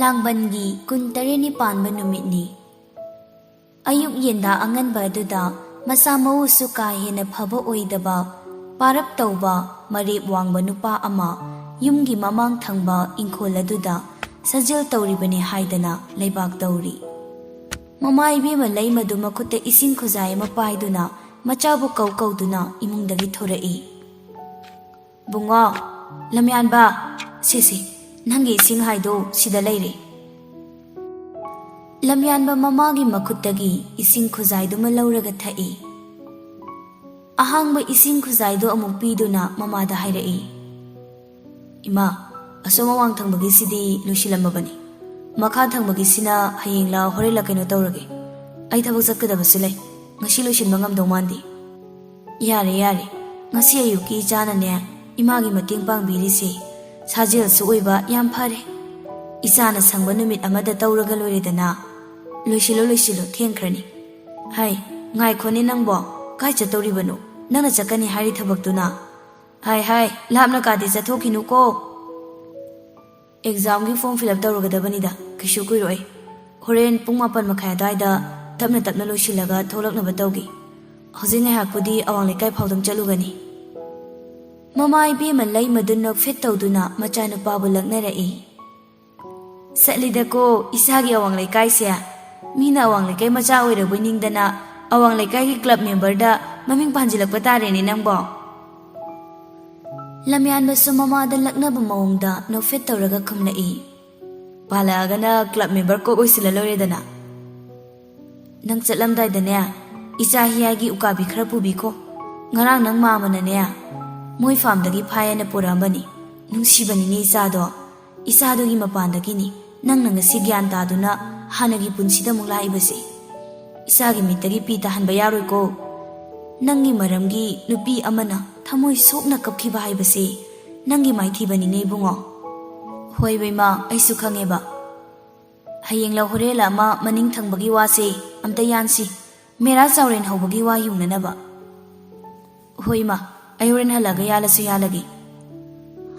ꯂꯥꯡꯕꯟꯒꯤ ꯀꯨꯟ ꯇꯔꯦꯠꯅꯤ ꯄꯥꯟꯕ ꯅꯨꯃꯤꯠꯅꯤ꯫ ꯑꯌꯨꯛ ꯌꯦꯟꯗꯥ ꯑꯉꯟꯕ ꯑꯗꯨꯗ ꯃꯁꯥ ꯃꯎꯁꯨ ꯀꯥ ꯍꯦꯟꯅ ꯐꯕ ꯑꯣꯏꯗꯕ ꯄꯥꯔꯞ ꯇꯧꯕ ꯃꯔꯦꯞ ꯋꯥꯡꯕ ꯅꯨꯄꯥ ꯑꯃ ꯌꯨꯝꯒꯤ ꯃꯃꯥꯡ ꯊꯪꯕ ꯏꯪꯈꯣꯜ ꯑꯗꯨꯗ ꯁꯥꯖꯦꯜ ꯇꯧꯔꯤꯕꯅꯤ ꯍꯥꯏꯗꯅ ꯂꯩꯕꯥꯛ ꯇꯧꯔꯤ꯫ ꯃꯃꯥ ꯏꯕꯦꯝꯃ ꯂꯩꯃꯗꯨ ꯃꯈꯨꯠꯇ ꯏꯁꯤꯡ ꯈꯨꯖꯥꯏ ꯑꯃ ꯄꯥꯏꯗꯨꯅ ꯃꯆꯥꯕꯨ ꯀꯧꯗꯨꯅ ꯏꯃꯨꯡꯗꯒꯤ ꯊꯣꯔꯛꯏ꯫ ꯕꯨꯡꯉꯣ, ꯂꯝꯌꯥꯟꯕ, ꯁꯤꯁꯤ ꯅꯪꯒꯤ ꯏꯁꯤꯡ ꯍꯥꯏꯗꯣ ꯁꯤꯗ ꯂꯩꯔꯦ꯫ ꯂꯝꯌꯥꯟꯕ ꯃꯃꯥꯒꯤ ꯃꯈꯨꯠꯇꯒꯤ ꯏꯁꯤꯡ ꯈꯨꯖꯥꯏꯗꯨꯃ ꯂꯧꯔꯒ ꯊꯛꯏ꯫ ꯑꯍꯥꯡꯕ ꯏꯁꯤꯡ ꯈꯨꯖꯥꯏꯗꯨ ꯑꯃꯨꯛ ꯄꯤꯗꯨꯅ ꯃꯃꯥꯗ ꯍꯥꯏꯔꯛꯏ, ꯏꯃꯥ, ꯑꯁꯣꯝ ꯑꯋꯥꯡ ꯊꯪꯕꯒꯤꯁꯤꯗꯤ ꯂꯣꯏꯁꯤꯜꯂꯝꯃꯕꯅꯤ, ꯃꯈꯥ ꯊꯪꯕꯒꯤꯁꯤꯅ ꯍꯌꯦꯡꯂ ꯍꯣꯔꯦꯟꯂ ꯀꯩꯅꯣ ꯇꯧꯔꯒꯦ, ꯑꯩ ꯊꯕꯛ ꯆꯠꯀꯗꯕꯁꯨ ꯂꯩ, ꯉꯁꯤ ꯂꯣꯏꯁꯤꯟꯕ ꯉꯝꯗꯧ ꯃꯥꯟꯗꯦ꯫ ꯌꯥꯔꯦ, ꯉꯁꯤ ꯑꯌꯨꯛꯀꯤ ꯏꯆꯥꯅꯅꯦ ꯏꯃꯥꯒꯤ ꯃꯇꯦꯡ ꯄꯥꯡꯕꯤꯔꯤꯁꯦ ꯁꯥꯖꯦꯜꯁꯨ ꯑꯣꯏꯕ ꯌꯥꯝ ꯐꯔꯦ, ꯏꯆꯥꯅ ꯁꯪꯕ ꯅꯨꯃꯤꯠ ꯑꯃꯗ ꯇꯧꯔꯒ ꯂꯣꯏꯔꯦꯗꯅ, ꯂꯣꯏꯁꯤꯜꯂꯣ ꯊꯦꯡꯈ꯭ꯔꯅꯤ꯫ ꯍꯥꯏ, ꯉꯥꯏꯈꯣꯅꯦ ꯅꯪꯕꯣ, ꯀꯥꯏ ꯆꯠꯇꯧꯔꯤꯕꯅꯣ, ꯅꯪꯅ ꯆꯠꯀꯅꯤ ꯍꯥꯏꯔꯤ ꯊꯕꯛꯇꯨꯅ? ꯍꯥꯏ, ꯂꯥꯞꯅ ꯀꯥꯗꯤ ꯆꯠꯊꯣꯛꯈꯤꯅꯨꯀꯣ, ꯑꯦꯛꯖꯥꯝꯒꯤ ꯐꯣꯔꯝ ꯐꯤꯜ ꯑꯞ ꯇꯧꯔꯒꯗꯕꯅꯤꯗ, ꯀꯩꯁꯨ ꯀꯨꯏꯔꯣꯏ, ꯍꯣꯔꯦꯟ ꯄꯨꯡ 9:30 ꯑꯗꯨꯋꯥꯏꯗ ꯇꯞꯅ ꯂꯣꯏꯁꯤꯜꯂꯒ ꯊꯣꯛꯂꯛꯅꯕ ꯇꯧꯒꯦ, ꯍꯧꯖꯤꯛ ꯉꯥꯏꯍꯥꯛꯄꯨꯗꯤ ꯑꯋꯥꯡ ꯂꯩꯀꯥꯏ ꯐꯥꯎꯗꯪ ꯆꯠꯂꯨꯒꯅꯤ꯫ ꯃꯃꯥ ꯏꯕꯦꯝꯃ ꯂꯩꯃꯗꯨ ꯅꯣꯛꯐꯦꯠ ꯇꯧꯗꯨꯅ ꯃꯆꯥꯅꯨꯄꯥꯕꯨ ꯂꯛꯅꯔꯛꯏ꯫ ꯆꯠꯂꯤꯗꯀꯣ ꯏꯆꯥꯒꯤ ꯑꯋꯥꯡ ꯂꯩꯀꯥꯏꯁꯦ, ꯃꯤꯅ ꯑꯋꯥꯡ ꯂꯩꯀꯥꯏ ꯃꯆꯥ ꯑꯣꯏꯔꯕꯣꯏ ꯅꯤꯡꯗꯅ ꯑꯋꯥꯡ ꯂꯩꯀꯥꯏꯒꯤ ꯀ꯭ꯂꯕ ꯃꯦꯝꯕꯔꯗ ꯃꯃꯤꯡ ꯄꯥꯟꯁꯤꯜꯂꯛꯄ ꯇꯥꯔꯦꯅꯦ ꯅꯪꯕꯣ꯫ ꯂꯝꯌꯥꯟꯕꯁꯨ ꯃꯃꯥꯗ ꯂꯛꯅꯕ ꯃꯑꯣꯡꯗ ꯅꯣꯛꯐꯦꯠ ꯇꯧꯔꯒ ꯈꯨꯝꯂꯛꯏ꯫ ꯄꯥꯜꯂꯛꯑꯒꯅ ꯀ꯭ꯂꯕ ꯃꯦꯝꯕꯔ ꯀꯣꯛ ꯑꯣꯏꯁꯤꯜꯂ ꯂꯣꯏꯔꯦꯗꯅ꯫ ꯅꯪ ꯆꯠꯂꯝꯗꯥꯏꯗꯅꯦ ꯏꯆꯥ ꯍꯤꯌꯥꯏꯒꯤ ꯎꯀꯥꯕꯤ ꯈꯔ ꯄꯨꯕꯤꯈꯣ, ꯉꯔꯥꯡ ꯅꯪ ꯃꯥꯃꯅꯅꯦ ꯃꯣꯏ ꯐꯥꯝꯗꯒꯤ ꯐꯥꯏꯌꯦꯅ ꯄꯨꯔꯛꯑꯝꯕꯅꯤ, ꯅꯨꯡꯁꯤꯕꯅꯤꯅꯦ ꯏꯆꯥꯗꯣ, ꯏꯆꯥꯗꯨꯒꯤ ꯃꯄꯥꯟꯗꯒꯤꯅꯤ ꯅꯪꯅ ꯉꯁꯤ ꯒ꯭ꯌꯥꯟ ꯇꯥꯗꯨꯅ ꯍꯥꯟꯅꯒꯤ ꯄꯨꯟꯁꯤꯗ ꯑꯃꯨꯛ ꯂꯥꯛꯏꯕꯁꯦ, ꯏꯆꯥꯒꯤ ꯃꯤꯠꯇꯒꯤ ꯄꯤ ꯇꯥꯍꯟꯕ ꯌꯥꯔꯣꯏꯀꯣ, ꯅꯪꯒꯤ ꯃꯔꯝꯒꯤ ꯅꯨꯄꯤ ꯑꯃꯅ ꯊꯃꯣꯏ ꯁꯣꯛꯅ ꯀꯞꯈꯤꯕ ꯍꯥꯏꯕꯁꯦ ꯅꯪꯒꯤ ꯃꯥꯏꯊꯤꯕꯅꯤꯅꯦ ꯏꯕꯨꯡꯉꯣ꯫ ꯍꯣꯏ ꯏꯃꯥ, ꯑꯩꯁꯨ ꯈꯪꯉꯦꯕ, ꯍꯌꯦꯡꯂ ꯍꯣꯔꯦꯟꯂ ꯑꯃ ꯃꯅꯤꯡ ꯊꯪꯕꯒꯤ ꯋꯥꯁꯦ ꯑꯝꯇ ꯌꯥꯟꯁꯤ, ꯃꯦꯔꯥ ꯆꯥꯎꯔꯦꯟ ꯍꯧꯕꯒꯤ ꯋꯥ ꯌꯨꯡꯅꯅꯕ꯫ ꯍꯣꯏ ꯏꯃꯥ, ꯑꯩ ꯍꯣꯔꯦꯟ ꯍꯜꯂꯒ ꯌꯥꯜꯂꯁꯨ ꯌꯥꯜꯂꯒꯦ꯫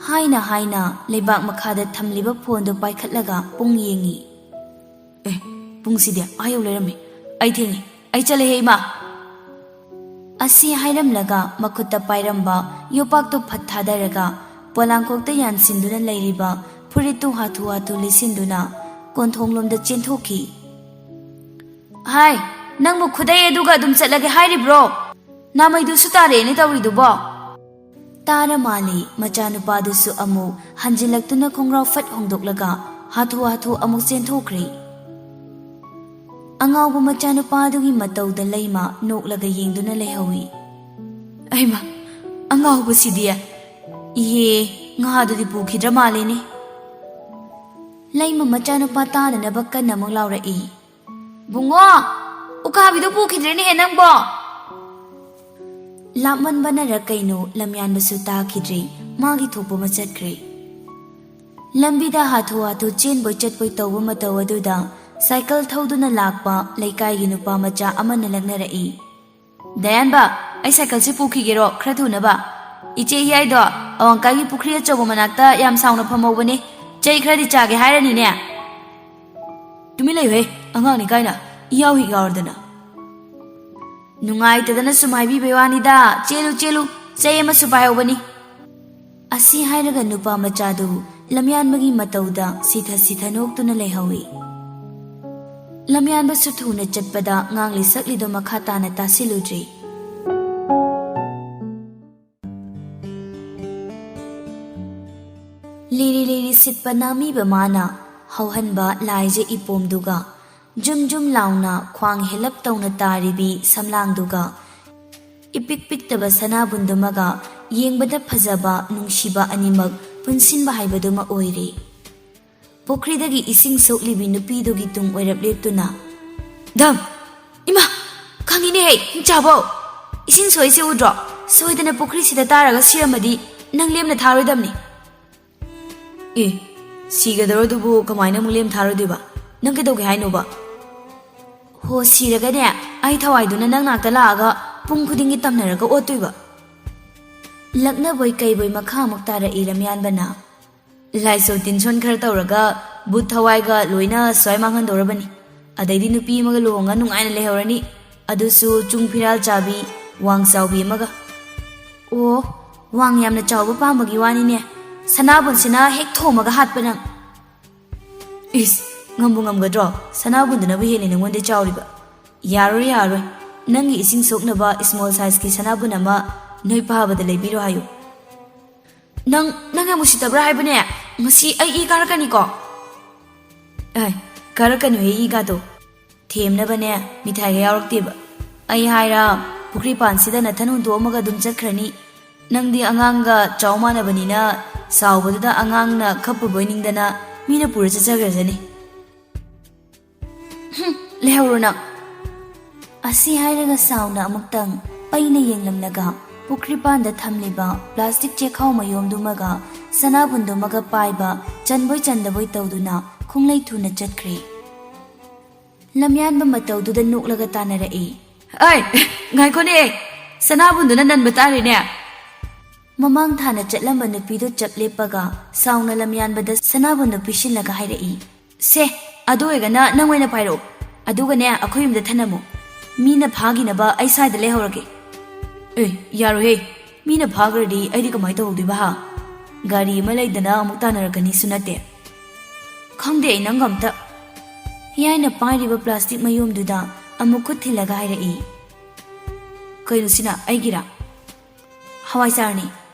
ꯍꯥꯏꯅ ꯂꯩꯕꯥꯛ ꯃꯈꯥꯗ ꯊꯝꯂꯤꯕ ꯐꯣꯟꯗꯨ ꯄꯥꯏꯈꯠꯂꯒ ꯄꯨꯡ ꯌꯦꯡꯉꯤ꯫ ꯄꯨꯡꯁꯤꯗꯤ ꯌꯧ ꯂꯩꯔꯝꯃꯤ, ꯑꯩ ꯊꯦꯡꯉꯤ, ꯑꯩ ꯆꯠꯂꯦꯍꯦ ꯏꯃꯥ꯫ ꯑꯁꯤ ꯍꯥꯏꯔꯝꯂꯒ ꯃꯈꯨꯠꯇ ꯄꯥꯏꯔꯝꯕ ꯌꯣꯄꯥꯛꯇꯨ ꯐꯠ ꯊꯥꯗꯔꯒ ꯄꯣꯂꯥꯡꯈꯣꯛꯇ ꯌꯥꯟꯁꯤꯟꯗꯨꯅ ꯂꯩꯔꯤꯕ ꯐꯨꯔꯤꯠꯇꯨ ꯍꯥꯊꯨ ꯂꯤꯠꯁꯤꯟꯗꯨꯅ ꯀꯣꯟꯊꯣꯡꯂꯣꯝꯗ ꯆꯦꯟꯊꯣꯛꯈꯤ꯫ ꯍꯥꯏ, ꯅꯪꯕꯨ ꯈꯨꯗꯩ ꯑꯗꯨꯒ ꯑꯗꯨꯝ ꯆꯠꯂꯒꯦ ꯍꯥꯏꯔꯤꯕ꯭ꯔꯣ? ꯅꯥꯃꯩꯗꯨꯁꯨ ꯇꯥꯔꯛꯑꯦꯅꯦ ꯇꯧꯔꯤꯗꯨꯕꯣ꯫ ꯇꯥꯔ ꯃꯥꯜꯂꯤ ꯃꯆꯥꯅꯨꯄꯥꯗꯨꯁꯨ ꯑꯃꯨꯛ ꯍꯟꯖꯤꯜꯂꯛꯇꯨꯅ ꯈꯣꯡꯒ꯭ꯔꯥꯎ ꯐꯠ ꯍꯣꯡꯗꯣꯛꯂꯒ ꯍꯥꯊꯨ ꯑꯃꯨꯛ ꯆꯦꯟꯊꯣꯛꯈ꯭ꯔꯦ꯫ ꯑꯉꯥꯎꯕ ꯃꯆꯥꯅꯨꯄꯥꯗꯨꯒꯤ ꯃꯇꯧꯗ ꯂꯩꯃ ꯅꯣꯛꯂꯒ ꯌꯦꯡꯗꯨꯅ ꯂꯩꯍꯧꯏ꯫ ꯑꯩꯃ, ꯑꯉꯥꯎꯕꯁꯤꯗꯤ, ꯏꯍꯦ, ꯉꯥꯗꯨꯗꯤ ꯄꯨꯈꯤꯗ꯭ꯔ ꯃꯥꯜꯂꯦꯅꯦ꯫ ꯂꯩꯃ ꯃꯆꯥꯅꯨꯄꯥ ꯇꯥꯗꯅꯕ ꯀꯟꯅ ꯑꯃꯨꯛ ꯂꯥꯎꯔꯛꯏ꯫ ꯕꯨꯡꯉꯣ, ꯎꯀꯥꯕꯤꯗꯣ ꯄꯨꯈꯤꯗ꯭ꯔꯦꯅꯦꯍꯦ ꯅꯪꯕꯣ꯫ ꯂꯥꯞꯃꯟꯕꯅꯔ ꯀꯩꯅꯣ ꯂꯝꯌꯥꯟꯕꯁꯨ ꯇꯥꯈꯤꯗ꯭ꯔꯦ, ꯃꯥꯒꯤ ꯊꯣꯛꯄ ꯑꯃ ꯆꯠꯈ꯭ꯔꯦ꯫ ꯂꯝꯕꯤꯗ ꯍꯥꯊꯨ ꯆꯦꯟꯕꯣꯏ ꯆꯠꯄꯣꯏ ꯇꯧꯕ ꯃꯇꯧ ꯑꯗꯨꯗ ꯁꯥꯏꯀꯜ ꯊꯧꯗꯨꯅ ꯂꯥꯛꯄ ꯂꯩꯀꯥꯏꯒꯤ ꯅꯨꯄꯥ ꯃꯆꯥ ꯑꯃꯅ ꯂꯛꯅꯔꯛꯏ꯫ ꯗꯌꯥꯟꯕ, ꯑꯩ ꯁꯥꯏꯀꯜꯁꯦ ꯄꯨꯈꯤꯒꯦꯔꯣ ꯈꯔ ꯊꯨꯅꯕ? ꯏꯆꯦ ꯍꯤꯌꯥꯏꯗꯣ ꯑꯋꯥꯡꯀꯥꯏꯒꯤ ꯄꯨꯈ꯭ꯔꯤ ꯑꯆꯧꯕ ꯃꯅꯥꯛꯇ ꯌꯥꯝ ꯁꯥꯎꯅ ꯐꯝꯍꯧꯕꯅꯦ, ꯆꯩ ꯈꯔꯗꯤ ꯆꯥꯒꯦ ꯍꯥꯏꯔꯅꯤꯅꯦ꯫ ꯇꯨꯃꯤꯟ ꯂꯩꯌꯨꯍꯦ, ꯑꯉꯥꯡꯅꯤ ꯀꯥꯏꯅ ꯏꯌꯥꯎ ꯍꯤꯛ ꯌꯥꯎꯔꯗꯅ꯫ ꯅꯨꯡꯉꯥꯏꯇꯗꯅ ꯁꯨꯝ ꯍꯥꯏꯕꯤꯕꯩ ꯋꯥꯅꯤꯗ, ꯆꯦꯜꯂꯨ, ꯆꯩ ꯑꯃꯁꯨ ꯄꯥꯏꯍꯧꯕꯅꯤ꯫ ꯑꯁꯤ ꯍꯥꯏꯔꯒ ꯅꯨꯄꯥ ꯃꯆꯥꯗꯨ ꯂꯝꯌꯥꯟꯕꯒꯤ ꯃꯇꯧꯗ ꯁꯤꯊ ꯅꯣꯛꯇꯨꯅ ꯂꯩꯍꯧꯏ꯫ ꯂꯝꯌꯥꯟꯕꯁꯨ ꯊꯨꯅ ꯆꯠꯄꯗ ꯉꯥꯡꯂꯤ ꯁꯛꯂꯤꯗꯣ ꯃꯈꯥ ꯇꯥꯅ ꯇꯥꯁꯤꯜꯂꯨꯗ꯭ꯔꯤ꯫ ꯂꯤꯔꯤ ꯁꯤꯠꯄ ꯅꯥꯃꯤꯕ ꯃꯥꯅ ꯍꯧꯍꯟꯕ ꯂꯥꯏꯖ ꯏꯄꯣꯝꯗꯨꯒ ꯖꯨꯝ ꯂꯥꯎꯅ ꯈ꯭ꯋꯥꯡ ꯍꯦꯜꯂꯞ ꯇꯧꯅ ꯇꯥꯔꯤꯕꯤ ꯁꯝꯂꯥꯡꯗꯨꯒ ꯏꯄꯤꯛ ꯄꯤꯛꯇꯕ ꯁꯅꯥꯕꯨꯟꯗꯨꯃꯒ ꯌꯦꯡꯕꯗ ꯐꯖꯕ ꯅꯨꯡꯁꯤꯕ ꯑꯅꯤꯃꯛ ꯄꯨꯟꯁꯤꯟꯕ ꯍꯥꯏꯕꯗꯨꯃ ꯑꯣꯏꯔꯦ꯫ ꯄꯨꯈ꯭ꯔꯤꯗꯒꯤ ꯏꯁꯤꯡ ꯁꯣꯛꯂꯤꯕꯤ ꯅꯨꯄꯤꯗꯨꯒꯤ ꯇꯨꯡ ꯑꯣꯏꯔꯞ ꯂꯦꯞꯇꯨꯅ, ꯗꯝ, ꯏꯃꯥ, ꯈꯪꯉꯤꯅꯦꯍꯦ ꯍꯤꯡꯆꯥꯕꯣ, ꯏꯁꯤꯡ ꯁꯣꯛꯏꯁꯦ ꯎꯗ꯭ꯔꯣ? ꯁꯣꯏꯗꯅ ꯄꯨꯈ꯭ꯔꯤꯁꯤꯗ ꯇꯥꯔꯒ ꯁꯤꯔꯝꯃꯗꯤ ꯅꯪ ꯂꯦꯝꯅ ꯊꯥꯔꯣꯏꯗꯕꯅꯤ꯫ ꯁꯤꯒꯗꯧꯔꯗꯨꯕꯨ ꯀꯃꯥꯏꯅ ꯑꯃꯨꯛ ꯂꯦꯝ ꯊꯥꯔꯣꯏꯗꯣꯏꯕ? ꯅꯪ ꯀꯩꯗꯧꯒꯦ ꯍꯥꯏꯅꯣꯕ? ꯍꯣ, ꯁꯤꯔꯒꯅꯦ ꯑꯩ ꯊꯋꯥꯏꯗꯨꯅ ꯅꯪ ꯅꯥꯛꯇ ꯂꯥꯛꯑꯒ ꯄꯨꯡ ꯈꯨꯗꯤꯡꯒꯤ ꯇꯝꯅꯔꯒ ꯑꯣꯠꯇꯣꯏꯕ꯫ ꯂꯛꯅꯕꯣꯏ ꯀꯩꯕꯣꯏ ꯃꯈꯥ ꯑꯃꯨꯛ ꯇꯥꯔꯛꯏ ꯂꯝꯌꯥꯟꯕꯅ꯫ ꯂꯥꯏꯁꯣ ꯇꯤꯟꯁꯣꯟ ꯈꯔ ꯇꯧꯔꯒ ꯕꯨꯠ ꯊꯋꯥꯏꯒ ꯂꯣꯏꯅ ꯁ꯭ꯋꯥꯏ ꯃꯥꯡꯍꯟꯗꯧꯔꯕꯅꯤ ꯑꯗꯩꯗꯤ ꯅꯨꯄꯤ ꯑꯃꯒ ꯂꯨꯍꯣꯡꯉ ꯅꯨꯡꯉꯥꯏꯅ ꯂꯩꯍꯧꯔꯅꯤ ꯑꯗꯨꯁꯨ ꯆꯨꯡ ꯐꯤꯔꯥꯜ ꯆꯥꯕꯤ ꯋꯥꯡ ꯆꯥꯎꯕꯤ ꯑꯃꯒ ꯑꯣ ꯋꯥꯡ ꯌꯥꯝꯅ ꯆꯥꯎꯕ ꯄꯥꯝꯕꯒꯤ ꯋꯥꯅꯤꯅꯦ ꯁꯅꯥꯕꯨꯟꯁꯤꯅ ꯍꯦꯛ ꯊꯣꯝꯃꯒ ꯍꯥꯠꯄ ꯅꯪ ꯏꯁ ꯉꯝꯕꯨ ꯉꯝꯒꯗ꯭ꯔꯣ ꯁꯅꯥꯕꯨꯟꯗꯨꯅꯕꯨ ꯍꯦꯜꯂꯤ ꯅꯪꯉꯣꯟꯗ ꯆꯥꯎꯔꯤꯕ ꯌꯥꯔꯣꯏ ꯅꯪꯒꯤ ꯏꯁꯤꯡ ꯁꯣꯛꯅꯕ ꯁ꯭ꯃꯣꯜ ꯁꯥꯏꯖꯀꯤ ꯁꯅꯥꯕꯨꯟ ꯑꯃ ꯅꯣꯏ ꯐꯥꯕꯗ ꯂꯩꯕꯤꯔꯣ ꯍꯥꯏꯌꯨ ꯅꯪ ꯌꯥꯝ ꯎꯁꯤꯠꯇꯕ꯭ꯔꯥ ꯍꯥꯏꯕꯅꯦ ꯉꯁꯤ ꯑꯩ ꯏ ꯀꯥꯔꯛꯀꯅꯤꯀꯣ ꯀꯥꯔꯛꯀꯅꯨꯍꯦ ꯏꯒꯥꯗꯣ ꯊꯦꯝꯅꯕꯅꯦ ꯃꯤꯊꯥꯏꯒ ꯌꯥꯎꯔꯛꯇꯦꯕ ꯑꯩ ꯍꯥꯏꯔ ꯄꯨꯈ꯭ꯔꯤ ꯄꯥꯟꯁꯤꯗ ꯅꯊꯟ ꯍꯨꯟꯗꯣꯛꯑꯝꯃꯒ ꯑꯗꯨꯝ ꯆꯠꯈ꯭ꯔꯅꯤ ꯅꯪꯗꯤ ꯑꯉꯥꯡꯒ ꯆꯥꯎ ꯃꯥꯟꯅꯕꯅꯤꯅ ꯁꯥꯎꯕꯗꯨꯗ ꯑꯉꯥꯡꯅ ꯈꯞꯄꯨꯕꯣꯏ ꯅꯤꯡꯗꯅ ꯃꯤꯅ ꯄꯨꯔ ꯆꯠꯆꯈ꯭ꯔꯖꯅꯤ ꯂꯩꯍꯧꯔꯣ ꯅꯪ ꯑꯁꯤ ꯍꯥꯏꯔꯒ ꯁꯥꯎꯅ ꯑꯃꯨꯛꯇꯪ ꯄꯩꯅ ꯌꯦꯡꯂꯝꯂꯒ ꯄꯨꯈ꯭ꯔꯤꯄꯥꯟꯗ ꯊꯝꯂꯤꯕ ꯄ꯭ꯂꯥꯁꯇꯤꯛ ꯆꯦꯈꯥꯎ ꯃꯌꯣꯝꯗꯨꯃꯒ ꯁꯅꯥꯕꯨꯟꯗꯨꯃꯒ ꯄꯥꯏꯕ ꯆꯟꯕꯣꯏ ꯆꯟꯗꯕꯣꯏ ꯇꯧꯗꯨꯅ ꯈꯣꯡꯂꯩ ꯊꯨꯅ ꯆꯠꯈ꯭ꯔꯦ ꯂꯝꯌꯥꯟꯕ ꯃꯇꯧꯗꯨꯗ ꯅꯣꯛꯂꯒ ꯇꯥꯟꯅꯔꯛꯏ ꯉꯥꯏꯈꯣꯅꯦ ꯁꯅꯥꯕꯨꯟꯗꯨꯅ ꯅꯟꯕ ꯇꯥꯔꯦꯅꯦ ꯃꯃꯥꯡ ꯊꯥꯅ ꯆꯠꯂꯝꯕ ꯅꯨꯄꯤꯗꯨ ꯆꯞ ꯂꯦꯞꯄꯒ ꯁꯥꯎꯅ ꯂꯝꯌꯥꯟꯕꯗ ꯁꯅꯥꯕꯨꯟꯗꯨ ꯄꯤꯁꯤꯜꯂꯒ ꯍꯥꯏꯔꯛꯏ ꯁꯦ ꯑꯗꯨ ꯑꯣꯏꯒꯅ ꯅꯪ ꯑꯣꯏꯅ ꯄꯥꯏꯔꯛꯑꯣ ꯑꯗꯨꯒꯅꯦ ꯑꯩꯈꯣꯏ ꯌꯨꯝꯗ ꯊꯅꯝꯃꯨ ꯃꯤꯅ ꯐꯥꯈꯤꯅꯕ ꯑꯩ ꯁ꯭ꯋꯥꯏꯗ ꯂꯩꯍꯧꯔꯒꯦ ꯌꯥꯔꯣꯏꯍꯦ ꯃꯤꯅ ꯐꯥꯈ꯭ꯔꯗꯤ ꯑꯩꯗꯤ ꯀꯃꯥꯏꯅ ꯇꯧꯍꯧꯗꯣꯏꯕ ꯍꯥ ꯒꯥꯔꯤ ꯑꯃ ꯂꯩꯗꯅ ꯑꯃꯨꯛ ꯇꯥꯟꯅꯔꯛꯀꯅꯤꯁꯨ ꯅꯠꯇꯦ ꯈꯪꯗꯦ ꯑꯩ ꯅꯪꯒ ꯑꯝꯇ ꯍꯤꯌꯥꯏꯅ ꯄꯥꯏꯔꯤꯕ ꯄ꯭ꯂꯥꯁꯇꯤꯛ ꯃꯌꯣꯝꯗꯨꯗ ꯑꯃꯨꯛ ꯈꯨꯠ ꯊꯤꯜꯂꯒ ꯍꯥꯏꯔꯛꯏ ꯀꯩꯅꯣ ꯁꯤꯅ ꯑꯩꯒꯤꯔꯥ ꯍꯋꯥꯏꯆꯥꯔꯅꯤ